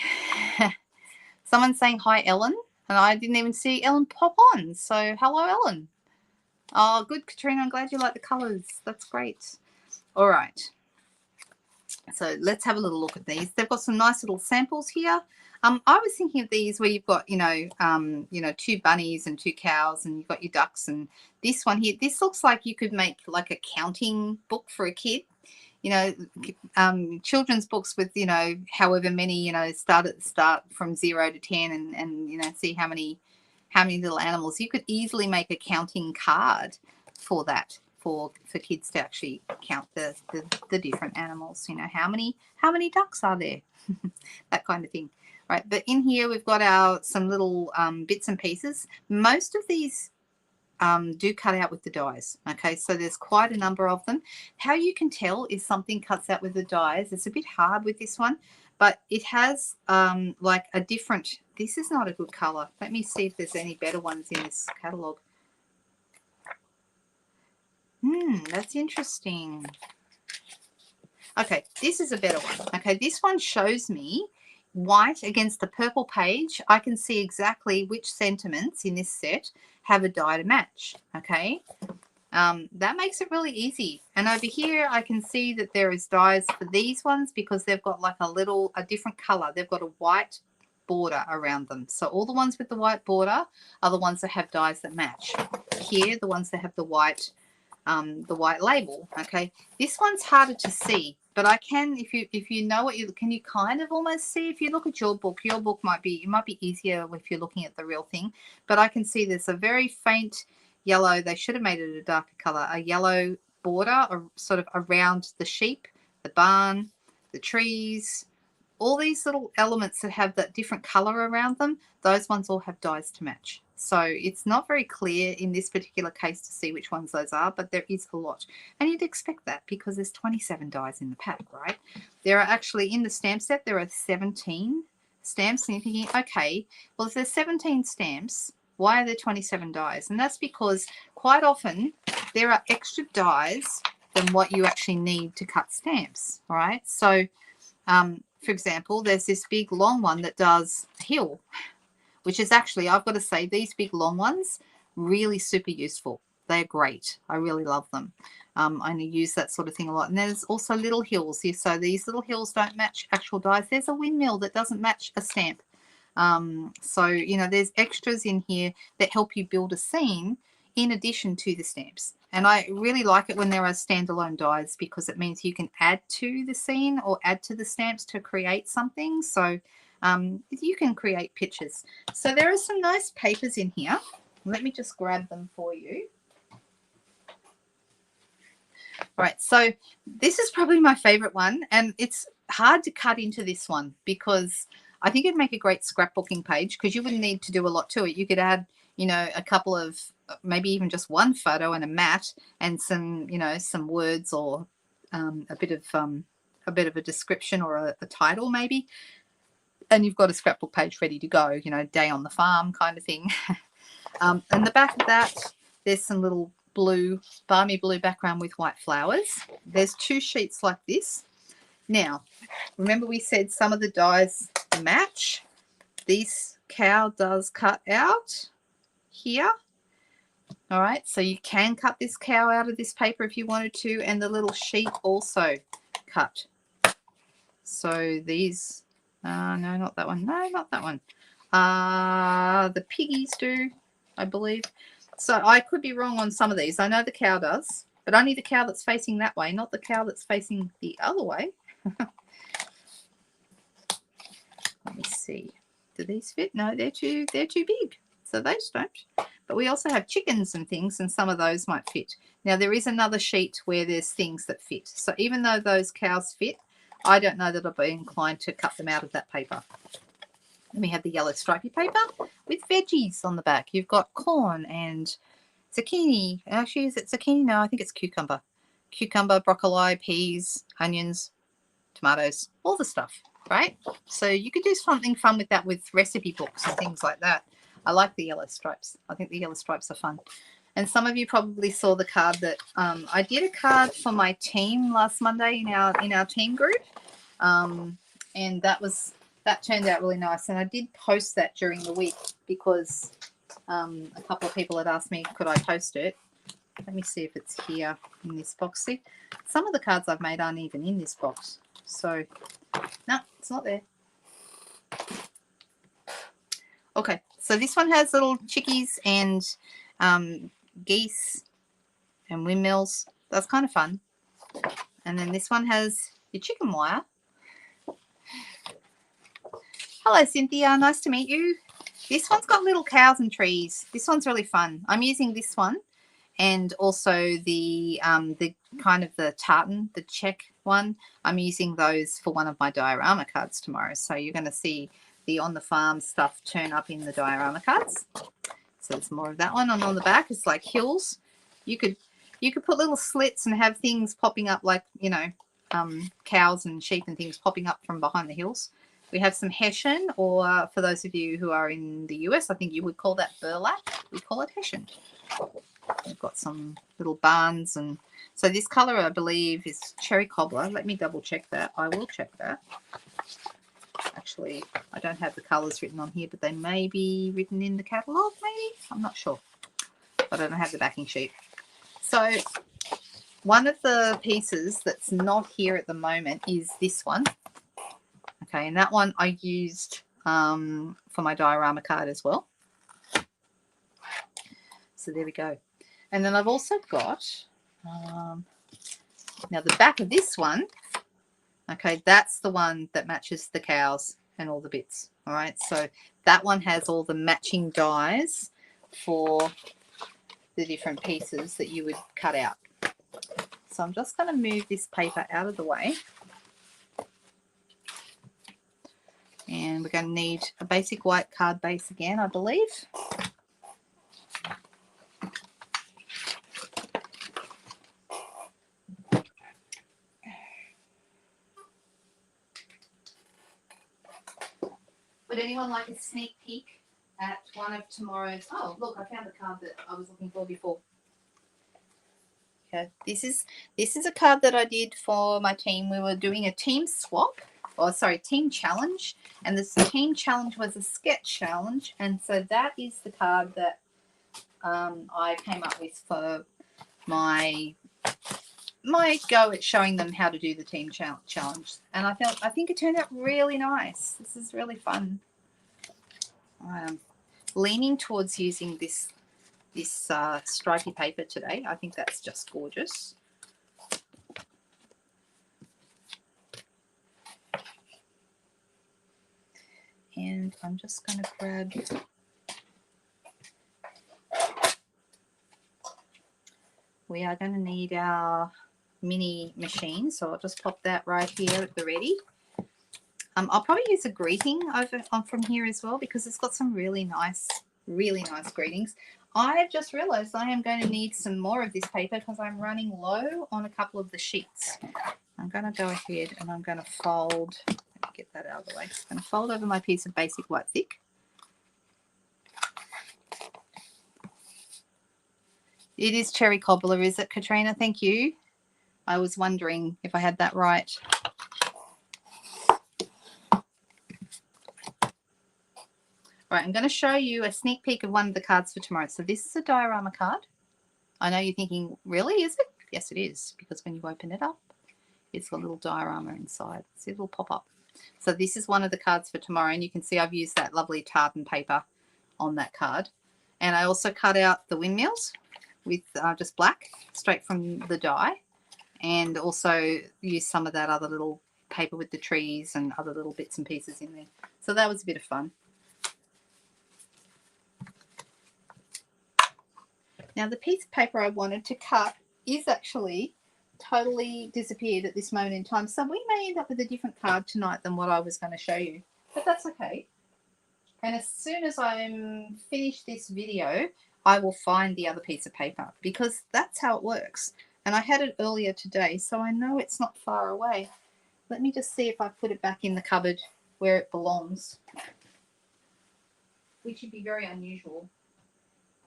Someone's saying hi, Ellen, and I didn't even see Ellen pop on. So hello, Ellen. Oh, good, Katrina. I'm glad you like the colours. That's great. All right. So let's have a little look at these. They've got some nice little samples here. I was thinking of these where you've got, two bunnies and two cows, and you've got your ducks. And this one here, this looks like you could make like a counting book for a kid. Children's books with, however many, start from 0 to 10 and see how many little animals. You could easily make a counting card for that, for kids to actually count the different animals. How many ducks are there? That kind of thing. Right, but in here we've got some little bits and pieces. Most of these do cut out with the dies. Okay, so there's quite a number of them. How you can tell if something cuts out with the dies, it's a bit hard with this one, but it has like a different, this is not a good color. Let me see if there's any better ones in this catalog. That's interesting. Okay, this is a better one. Okay, this one shows me white against the purple page. I can see exactly which sentiments in this set have a die to match. Okay, that makes it really easy. And over here I can see that there is dies for these ones because they've got like a different color. They've got a white border around them. So all the ones with the white border are the ones that have dies that match. Here, the ones that have the white label. Okay, this one's harder to see, but I can, if you know what can you kind of almost see. If you look at your book might be easier if you're looking at the real thing, but I can see there's a very faint yellow. They should have made it a darker color, a yellow border or sort of around the sheep, the barn, the trees, all these little elements that have that different color around them, those ones all have dies to match. So it's not very clear in this particular case to see which ones those are, but there is a lot. And you'd expect that because there's 27 dies in the pack, right? There are actually, in the stamp set, there are 17 stamps. And you're thinking, okay, well, if there's 17 stamps, why are there 27 dies? And that's because quite often there are extra dies than what you actually need to cut stamps, all right? So, for example, there's this big long one that does a hill, which is actually, I've got to say, these big long ones, really super useful. They're great. I really love them. I use that sort of thing a lot. And there's also little hills here. So these little hills don't match actual dies. There's a windmill that doesn't match a stamp. So, you know, there's extras in here that help you build a scene in addition to the stamps. And I really like it when there are standalone dies because it means you can add to the scene or add to the stamps to create something. So you can create pictures. So there are some nice papers in here. Let me just grab them for you. All right, so this is probably my favorite one, and it's hard to cut into this one because I think it'd make a great scrapbooking page because you wouldn't need to do a lot to it. You could add, you know, a couple of, maybe even just one photo and a mat and some, you know, some words or a bit of a description or a title maybe. And you've got a scrapbook page ready to go, you know, day on the farm kind of thing. And the back of that, there's some little blue, balmy blue background with white flowers. There's 2 sheets like this. Now, remember we said some of the dies match. This cow does cut out here. All right, so you can cut this cow out of this paper if you wanted to, and the little sheep also cut. So these, no, not that one. No, not that one. The piggies do, I believe. So I could be wrong on some of these. I know the cow does, but only the cow that's facing that way, not the cow that's facing the other way. Let me see. Do these fit? No, they're too big. So those don't. But we also have chickens and things, and some of those might fit. Now there is another sheet where there's things that fit. So even though those cows fit, I don't know that I'll be inclined to cut them out of that paper. Then we have the yellow stripy paper with veggies on the back. You've got corn and zucchini. Actually, is it zucchini? No, I think it's cucumber. Cucumber, broccoli, peas, onions, tomatoes, all the stuff, right? So you could do something fun with that with recipe books and things like that. I like the yellow stripes. I think the yellow stripes are fun. And some of you probably saw the card that I did a card for my team last Monday in our team group, and that turned out really nice. And I did post that during the week because a couple of people had asked me could I post it. Let me see if it's here in this box. See, some of the cards I've made aren't even in this box. So, no, it's not there. Okay, so this one has little chickies and geese and windmills. That's kind of fun. And then this one has your chicken wire. Hello, Cynthia. Nice to meet you. This one's got little cows and trees. This one's really fun. I'm using this one and also the kind of the tartan, the check one. I'm using those for one of my diorama cards tomorrow. So you're going to see the on the farm stuff turn up in the diorama cards. So there's more of that one. And on the back it's like hills. You could put little slits and have things popping up like, you know, cows and sheep and things popping up from behind the hills. We have some hessian, or for those of you who are in the US, I think you would call that burlap. We call it hessian. We've got some little barns. And so this color, I believe, is cherry cobbler. Let me double check that. I will check that. Actually, I don't have the colors written on here, but they may be written in the catalogue, maybe. I'm not sure. But I don't have the backing sheet. So one of the pieces that's not here at the moment is this one. Okay, and that one I used for my diorama card as well. So there we go. And then I've also got, now the back of this one, okay, that's the one that matches the cows and all the bits. All right, so that one has all the matching dies for the different pieces that you would cut out. So I'm just going to move this paper out of the way. And we're going to need a basic white card base again, I believe. Would anyone like a sneak peek at one of tomorrow's... Oh, look, I found the card that I was looking for before. Okay, this is a card that I did for my team. We were doing a team swap, or sorry, team challenge, and this team challenge was a sketch challenge, and so that is the card that I came up with for my go at showing them how to do the team challenge. And I think it turned out really nice. This is really fun. I'm leaning towards using this stripy paper today. I think that's just gorgeous. And I'm just going to grab... We are going to need our mini machine, so I'll just pop that right here at the ready. I'll probably use a greeting over from here as well, because it's got some really nice greetings. I've just realized I am going to need some more of this paper because I'm running low on a couple of the sheets. I'm going to go ahead and I'm going to fold, let me get that out of the way. I'm going to fold over my piece of basic white thick. It is cherry cobbler, is it, Katrina? Thank you. I was wondering if I had that right. All right, I'm going to show you a sneak peek of one of the cards for tomorrow. So this is a diorama card. I know you're thinking, really, is it? Yes, it is, because when you open it up, it's got a little diorama inside. See, it'll pop up. So this is one of the cards for tomorrow, and you can see I've used that lovely tartan paper on that card. And I also cut out the windmills with just black, straight from the die, and also used some of that other little paper with the trees and other little bits and pieces in there. So that was a bit of fun. Now, the piece of paper I wanted to cut is actually totally disappeared at this moment in time. So we may end up with a different card tonight than what I was going to show you. But that's okay. And as soon as I'm finished this video, I will find the other piece of paper, because that's how it works. And I had it earlier today, so I know it's not far away. Let me just see if I put it back in the cupboard where it belongs, which would be very unusual.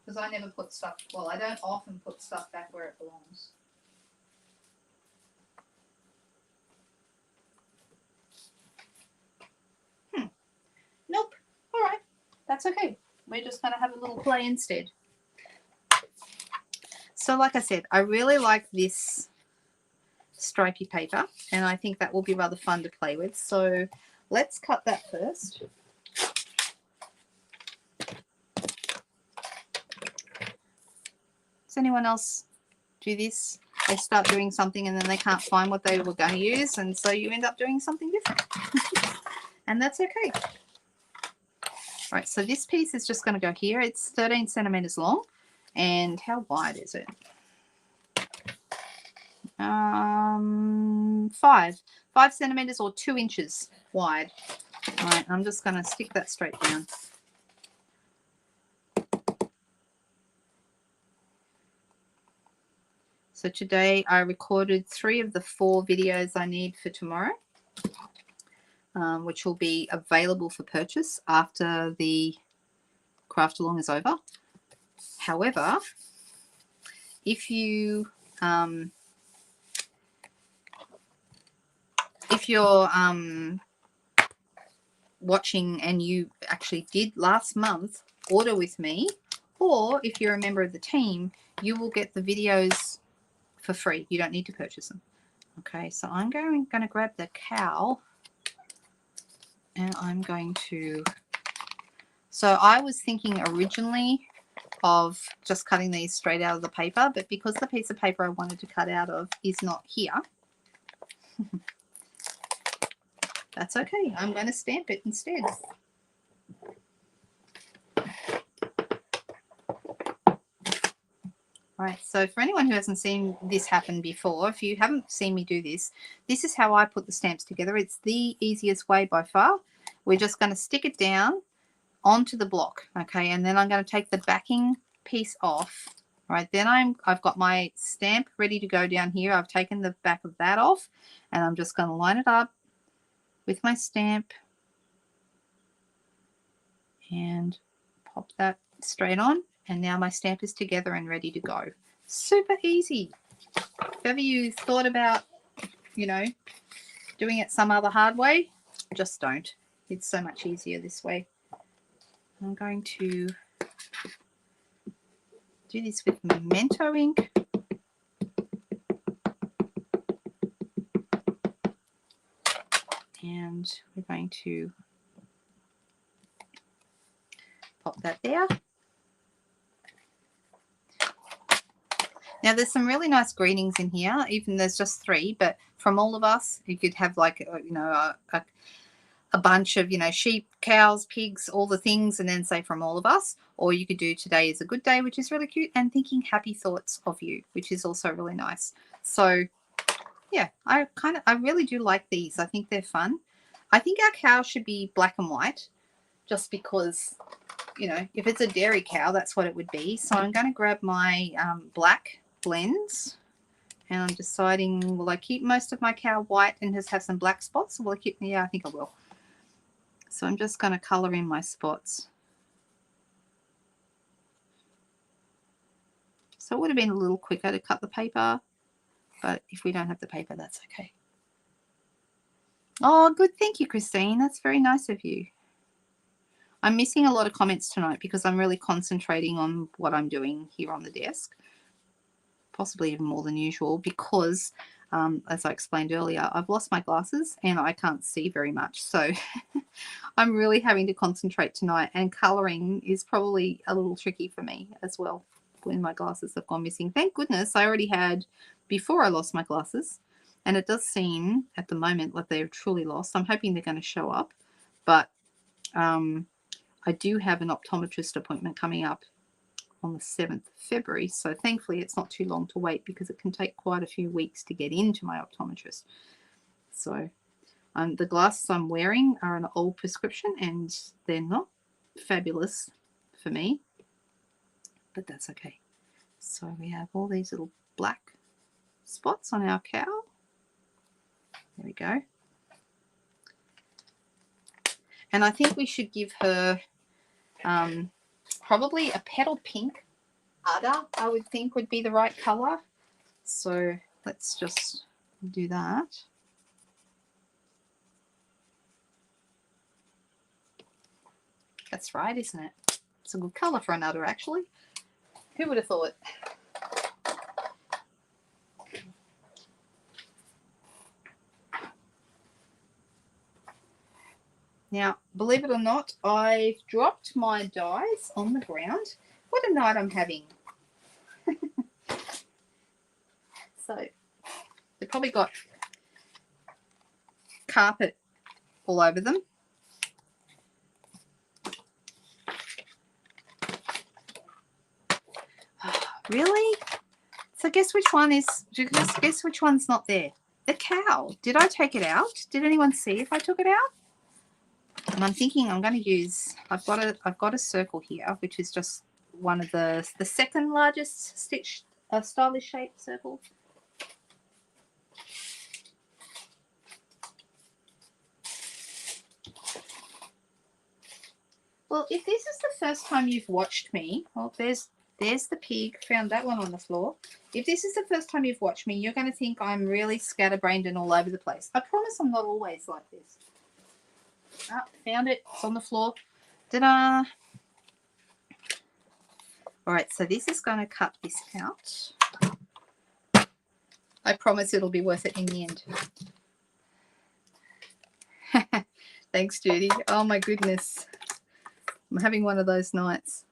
Because I never put stuff, well, I don't often put stuff back where it belongs. Nope. All right. That's okay. We're just going to have a little play instead. So like I said, I really like this stripy paper, and I think that will be rather fun to play with. So let's cut that first. Does anyone else do this? They start doing something and then they can't find what they were going to use, and so you end up doing something different. And that's okay. All right, so this piece is just going to go here. It's 13 centimeters long. And how wide is it? 5 centimeters or 2 inches wide. All right, I'm just going to stick that straight down. So today I recorded 3 of the 4 videos I need for tomorrow, which will be available for purchase after the craft along is over. However, if you're watching and you actually did last month order with me, or if you're a member of the team, you will get the videos for free. You don't need to purchase them. Okay, so I'm going to grab the cowl, and I'm going to... So I was thinking originally of just cutting these straight out of the paper, but because the piece of paper I wanted to cut out of is not here, that's okay. I'm going to stamp it instead. All right, so for anyone who hasn't seen this happen before, if you haven't seen me do this, this is how I put the stamps together. It's the easiest way by far. we're just going to stick it down onto the block, okay, and then I'm going to take the backing piece off. All right, then I've got my stamp ready to go down here. I've taken the back of that off, and I'm just going to line it up with my stamp and pop that straight on, and now my stamp is together and ready to go. Super easy. If ever you thought about, you know, doing it some other hard way, just don't. It's so much easier this way. I'm going to do this with Memento ink. And we're going to pop that there. Now there's some really nice greetings in here, even there's just 3, but from all of us, you could have like, you know, a bunch of, you know, sheep, cows, pigs, all the things, and then say from all of us. Or you could do today is a good day, which is really cute, and thinking happy thoughts of you, which is also really nice. So yeah, I really do like these. I think they're fun. I think our cow should be black and white, just because, you know, if it's a dairy cow, that's what it would be. So I'm going to grab my black blends, and I'm deciding, will I keep most of my cow white and just have some black spots, or will I keep, yeah, I think I will. So I'm just going to color in my spots. So it would have been a little quicker to cut the paper, but if we don't have the paper, that's okay. Oh, good. Thank you, Christine. That's very nice of you. I'm missing a lot of comments tonight because I'm really concentrating on what I'm doing here on the desk, possibly even more than usual, because as I explained earlier, I've lost my glasses and I can't see very much. So I'm really having to concentrate tonight, and coloring is probably a little tricky for me as well when my glasses have gone missing. Thank goodness I already had before I lost my glasses, and it does seem at the moment like they're truly lost. I'm hoping they're going to show up, but I do have an optometrist appointment coming up on the 7th of February, so thankfully it's not too long to wait, because it can take quite a few weeks to get into my optometrist. So the glasses I'm wearing are an old prescription, and they're not fabulous for me, but that's okay. So we have all these little black spots on our cow. There we go. And I think we should give her probably a petal pink udder, I would think would be the right color. So let's just do that. That's right, isn't it? It's a good color for an udder, actually. Who would have thought? Now, believe it or not, I've dropped my dies on the ground. What a night I'm having. So they've probably got carpet all over them. Really? So guess which one is, guess which one's not there? The cow. Did I take it out? Did anyone see if I took it out? And I'm thinking I'm going to use, I've got a circle here, which is just one of the second largest stitch stylish shaped circle. Well, if this is the first time you've watched me, well, there's the pig, found that one on the floor. If this is the first time you've watched me, you're going to think I'm really scatterbrained and all over the place. I promise I'm not always like this. Ah, found it. It's on the floor. Ta-da! All right, so this is going to cut this out. I promise it'll be worth it in the end. Thanks, Judy. Oh, my goodness. I'm having one of those nights.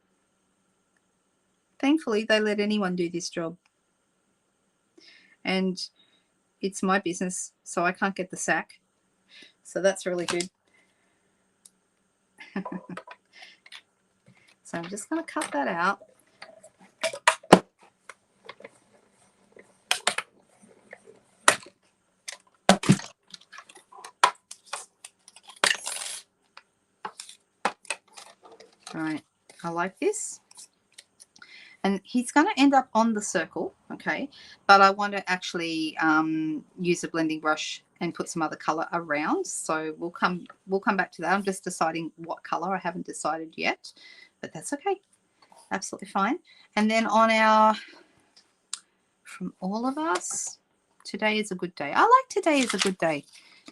Thankfully, they let anyone do this job. And it's my business, so I can't get the sack. So that's really good. So I'm just going to cut that out. Right, I like this. And he's going to end up on the circle, okay? But I want to actually use a blending brush and put some other color around. So we'll come back to that. I'm just deciding what color. I haven't decided yet, but that's okay. Absolutely fine. And then on our, from all of us, today is a good day. I like today is a good day.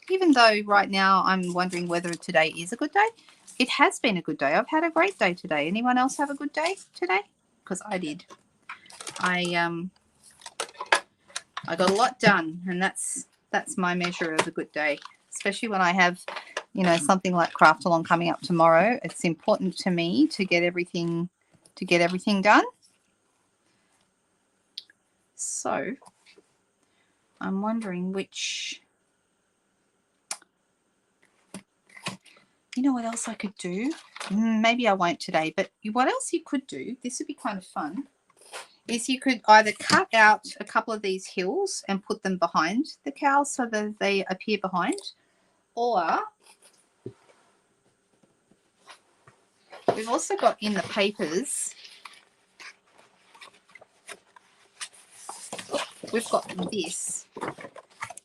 Even though right now I'm wondering whether today is a good day. It has been a good day. I've had a great day today. Anyone else have a good day today? Because I did. I got a lot done, and that's my measure of a good day. Especially when I have, you know, something like craft along coming up tomorrow. It's important to me to get everything done. So I'm wondering which, you know what else I could do? Maybe I won't today, but what else you could do, this would be kind of fun, is you could either cut out a couple of these hills and put them behind the cows so that they appear behind, or we've also got in the papers, we've got this.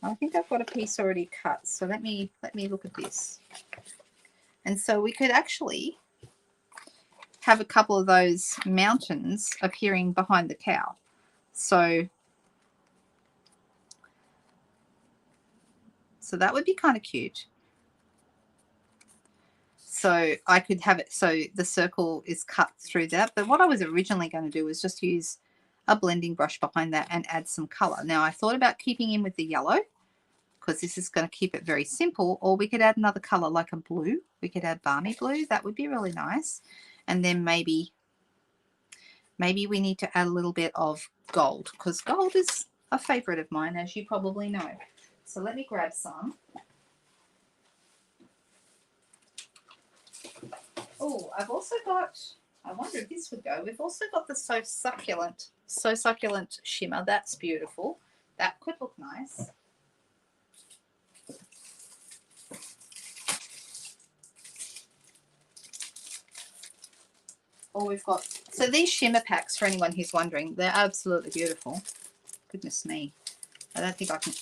I think I've got a piece already cut, so let me look at this. And so we could actually have a couple of those mountains appearing behind the cow. So that would be kind of cute. So I could have it so the circle is cut through that. But what I was originally going to do was just use a blending brush behind that and add some color. Now I thought about keeping in with the yellow because this is going to keep it very simple, or we could add another color like a blue. We could add balmy blue. That would be really nice. And then maybe we need to add a little bit of gold, because gold is a favorite of mine, as you probably know. So let me grab some. Oh, I've also got, I wonder if this would go. We've also got the So Succulent shimmer. That's beautiful. That could look nice. Or we've got, so these shimmer packs, for anyone who's wondering, they're absolutely beautiful. Goodness me. I don't think I can,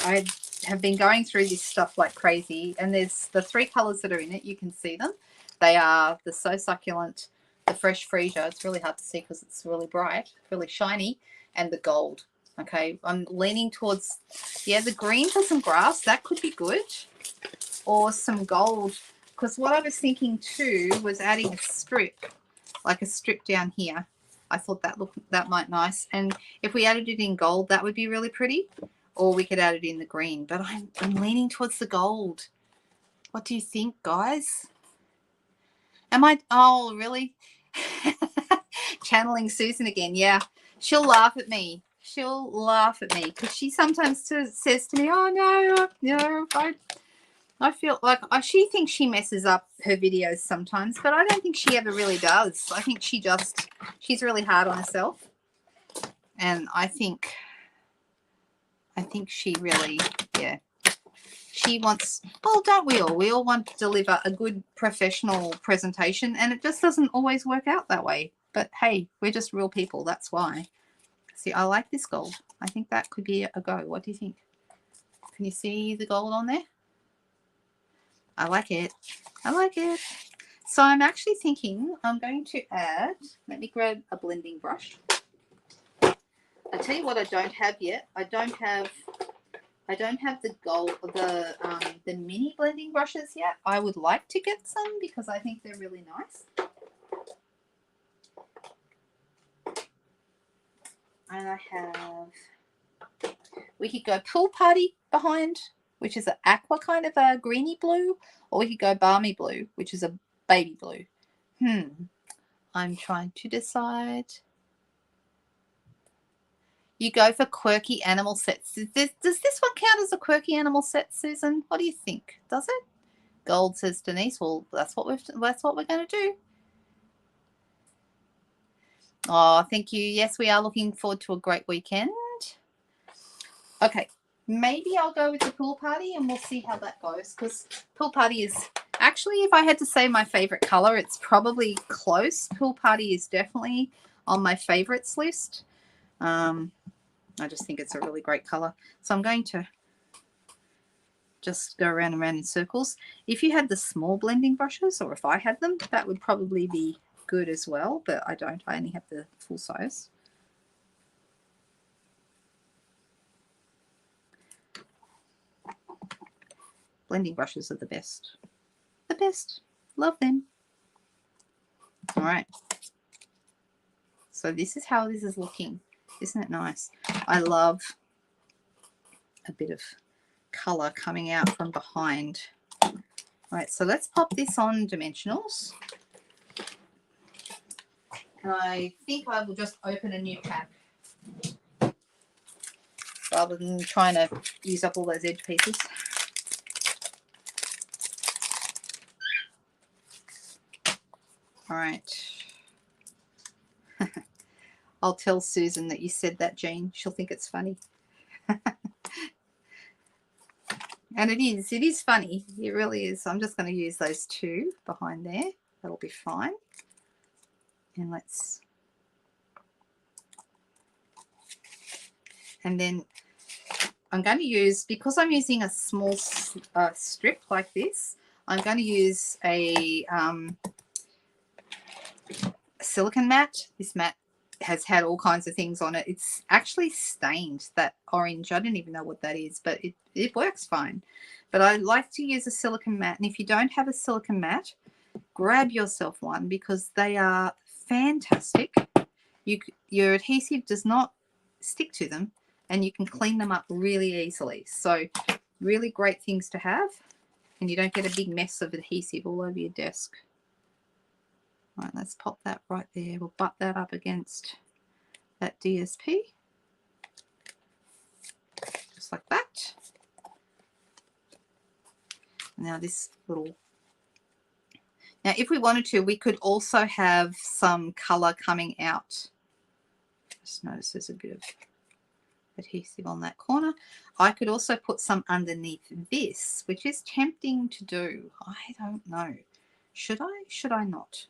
I have been going through this stuff like crazy, and there's the 3 colors that are in it. You can see them. They are the So Succulent, the Fresh Freesia. It's really hard to see because it's really bright, really shiny, and the gold. Okay, I'm leaning towards, yeah, the green for some grass. That could be good. Or some gold, because what I was thinking too was adding a strip, like a strip down here. I thought that might nice. And if we added it in gold, that would be really pretty. Or we could add it in the green. But I'm leaning towards the gold. What do you think, guys? Am I, oh, really? Channeling Susan again. Yeah, she'll laugh at me. She'll laugh at me because she sometimes says to me, oh, no, I feel like she thinks she messes up her videos sometimes, but I don't think she ever really does. I think she's really hard on herself. And I think she really, yeah. She wants, well, don't we all? We all want to deliver a good professional presentation, and it just doesn't always work out that way. But hey, we're just real people. That's why. See, I like this gold. I think that could be a go. What do you think? Can you see the gold on there? I like it. I like it. So I'm actually thinking I'm going to add, let me grab a blending brush. I tell you what I don't have yet. I don't have the gold, the mini blending brushes yet. I would like to get some because I think they're really nice. And I have, we could go Pool Party behind, which is an aqua kind of a greeny blue, or we could go Balmy Blue, which is a baby blue. I'm trying to decide. You go for quirky animal sets. Does this one count as a quirky animal set, Susan? What do you think? Does it? Gold, says Denise. Well, that's what we're going to do. Oh, thank you. Yes, we are looking forward to a great weekend. Okay, maybe I'll go with the Pool Party and we'll see how that goes, because Pool Party is Actually, if I had to say my favorite color, it's probably close. Pool Party is definitely on my favorites list. I just think it's a really great color. So I'm going to just go around and around in circles. If you had the small blending brushes, or if I had them, that would probably be good as well, but I don't. I only have the full size. Blending brushes are the best. The best. Love them. All right. So this is how this is looking. Isn't it nice? I love a bit of color coming out from behind. All right, so let's pop this on dimensionals. And I think I will just open a new pack rather than trying to use up all those edge pieces. All right. I'll tell Susan that you said that, Jean. She'll think it's funny. And it is funny. It really is. I'm just going to use those two behind there. That'll be fine. And let's... And then I'm going to use, because I'm using a small strip like this, I'm going to use a silicone mat. This mat has had all kinds of things on it. It's actually stained, that orange. I don't even know what that is, but it works fine. But I like to use a silicone mat. And if you don't have a silicone mat, grab yourself one, because they are fantastic. Your adhesive does not stick to them, and you can clean them up really easily. So really great things to have, and you don't get a big mess of adhesive all over your desk. All right, let's pop that right there. We'll butt that up against that DSP, just like that. Now this little... Now if we wanted to, we could also have some color coming out. Just notice there's a bit of adhesive on that corner. I could also put some underneath this, which is tempting to do. I don't know. Should I? Should I not?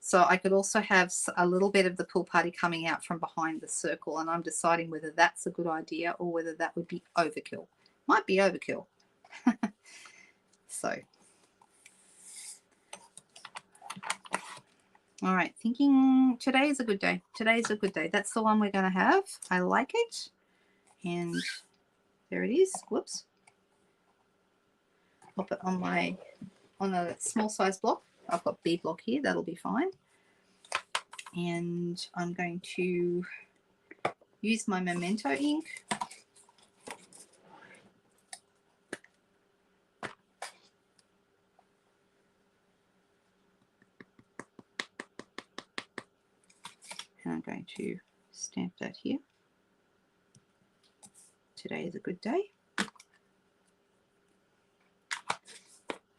So I could also have a little bit of the Pool Party coming out from behind the circle, and I'm deciding whether that's a good idea or whether that would be overkill. Might be overkill. So, all right, thinking today is a good day. Today is a good day. That's the one we're going to have. I like it. And there it is. Whoops. Pop it on a small size block. I've got B block here. That'll be fine. And I'm going to use my Memento ink. And I'm going to stamp that here. Today is a good day.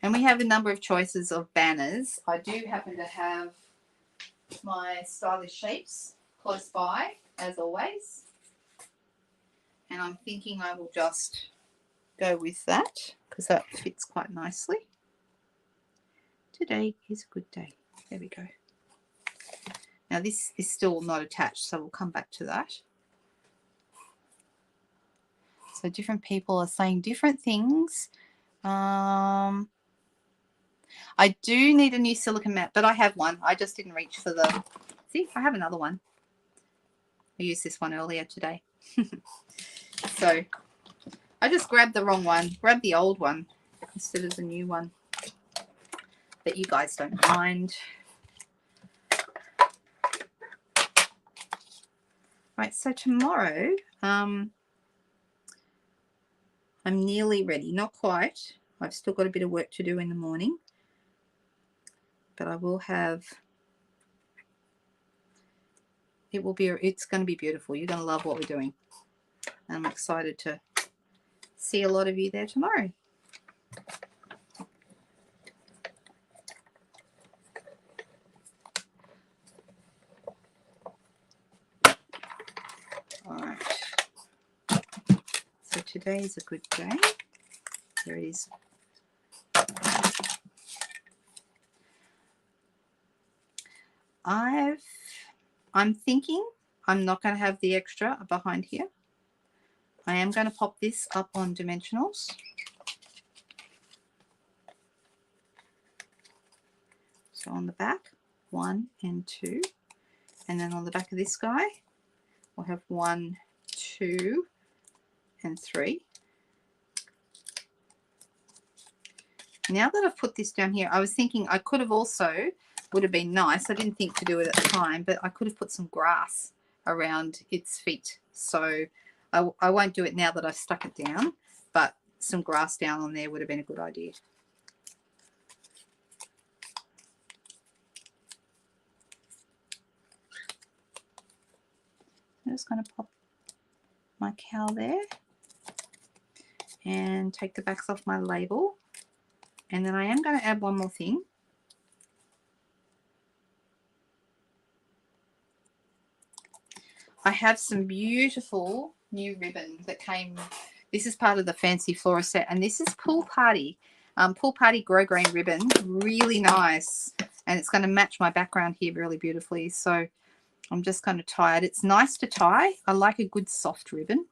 And we have a number of choices of banners. I do happen to have my Stylish Shapes close by, as always. And I'm thinking I will just go with that, because that fits quite nicely. Today is a good day. There we go. Now this is still not attached, so we'll come back to that. So different people are saying different things. I do need a new silicone mat, but I have one. I just didn't reach for the... See, I have another one. I used this one earlier today. So I just grabbed the wrong one. Grabbed the old one instead of the new one. But you guys don't mind. Right, so tomorrow, I'm nearly ready. Not quite. I've still got a bit of work to do in the morning. But I will have... It's going to be beautiful. You're going to love what we're doing. And I'm excited to see a lot of you there tomorrow. All right. So today is a good day. There it is. I'm thinking I'm not going to have the extra behind here. I am going to pop this up on dimensionals. So on the back, 1 and 2. And then on the back of this guy, we'll have 1, 2, and 3. Now that I've put this down here, I was thinking I could have also, would have been nice, I didn't think to do it at the time, but I could have put some grass around its feet. So I won't do it now that I've stuck it down, but some grass down on there would have been a good idea. I'm just going to pop my cow there and take the backs off my label. And then I am going to add one more thing. I have some beautiful new ribbon that came. This is part of the Fancy Flora set, and this is Pool Party Grow Green ribbon. Really nice, and it's going to match my background here really beautifully. So I'm just going to tie it. It's nice to tie. I like a good soft ribbon.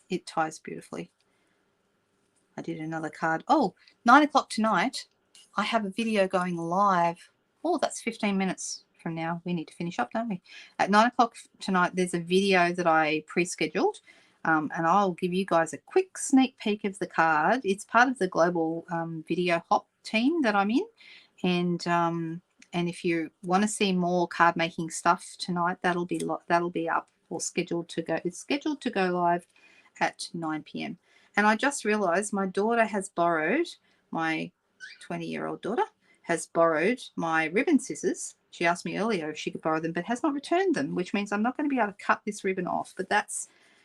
It ties beautifully. I did another card. Oh, 9 o'clock tonight, I have a video going live. Oh, that's 15 minutes from now. We need to finish up, don't we? At 9 o'clock tonight, there's a video that I pre-scheduled, and I'll give you guys a quick sneak peek of the card. It's part of the global video hop team that I'm in, and if you want to see more card making stuff tonight, that'll be up or scheduled to go. It's scheduled to go live at 9 p.m. And I just realized my daughter has borrowed, my 20-year-old daughter has borrowed my ribbon scissors. She asked me earlier if she could borrow them, but has not returned them, which means I'm not going to be able to cut this ribbon off, but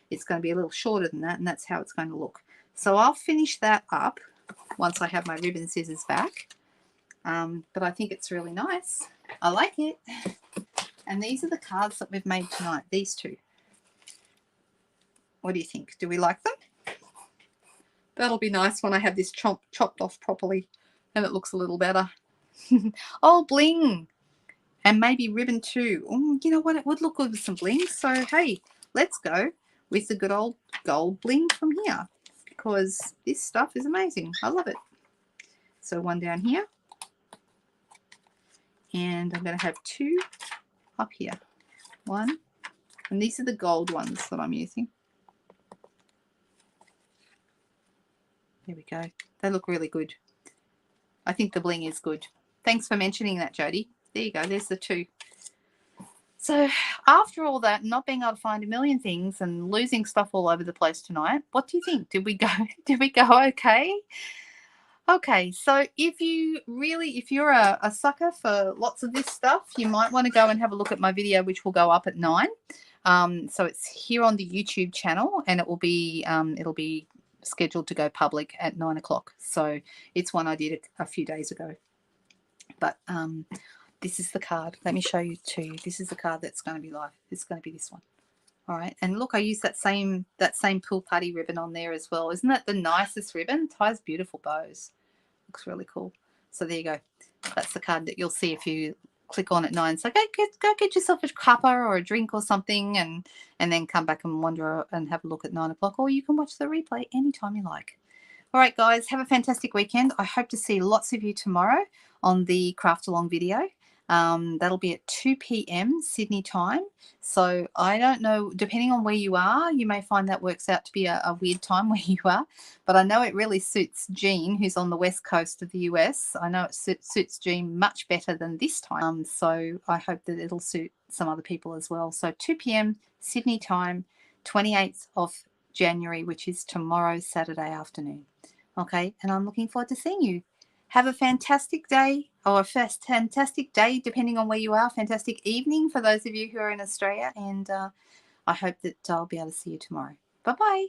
it's going to be a little shorter than that, and that's how it's going to look. So I'll finish that up once I have my ribbon scissors back. But I think it's really nice. I like it. And these are the cards that we've made tonight, these two. What do you think? Do we like them? That'll be nice when I have this chopped off properly and it looks a little better. Oh, bling. And maybe ribbon too. Oh, you know what? It would look good with some bling. So, hey, let's go with the good old gold bling from here, because this stuff is amazing. I love it. So one down here. And I'm going to have 2 up here. 1. And these are the gold ones that I'm using. There we go. They look really good. I think the bling is good. Thanks for mentioning that, Jody. There you go. There's the 2. So after all that, not being able to find a million things and losing stuff all over the place tonight, what do you think? Did we go okay? Okay, so if you're a sucker for lots of this stuff, you might want to go and have a look at my video, which will go up at 9. So it's here on the YouTube channel, and it'll be scheduled to go public at 9 o'clock. So it's one I did a few days ago. But this is the card. Let me show you too. This is the card that's going to be live. It's going to be this one. All right, and look, I used that same Pool Party ribbon on there as well. Isn't that the nicest ribbon? Ties beautiful bows. Looks really cool. So there you go. That's the card that you'll see if you click on at 9. So go get yourself a cuppa or a drink or something, and then come back and wander and have a look at 9 o'clock, or you can watch the replay anytime you like. All right, guys, have a fantastic weekend. I hope to see lots of you tomorrow on the craft along video. That'll be at 2 p.m. Sydney time. So I don't know, depending on where you are, you may find that works out to be a weird time where you are. But I know it really suits Jean, who's on the west coast of the US. I know it suits Jean much better than this time. So I hope that it'll suit some other people as well. So 2 p.m. Sydney time, 28th of January, which is tomorrow, Saturday afternoon. Okay, and I'm looking forward to seeing you. Have a fantastic day, or a fantastic day depending on where you are. Fantastic evening for those of you who are in Australia, and I hope that I'll be able to see you tomorrow. Bye-bye.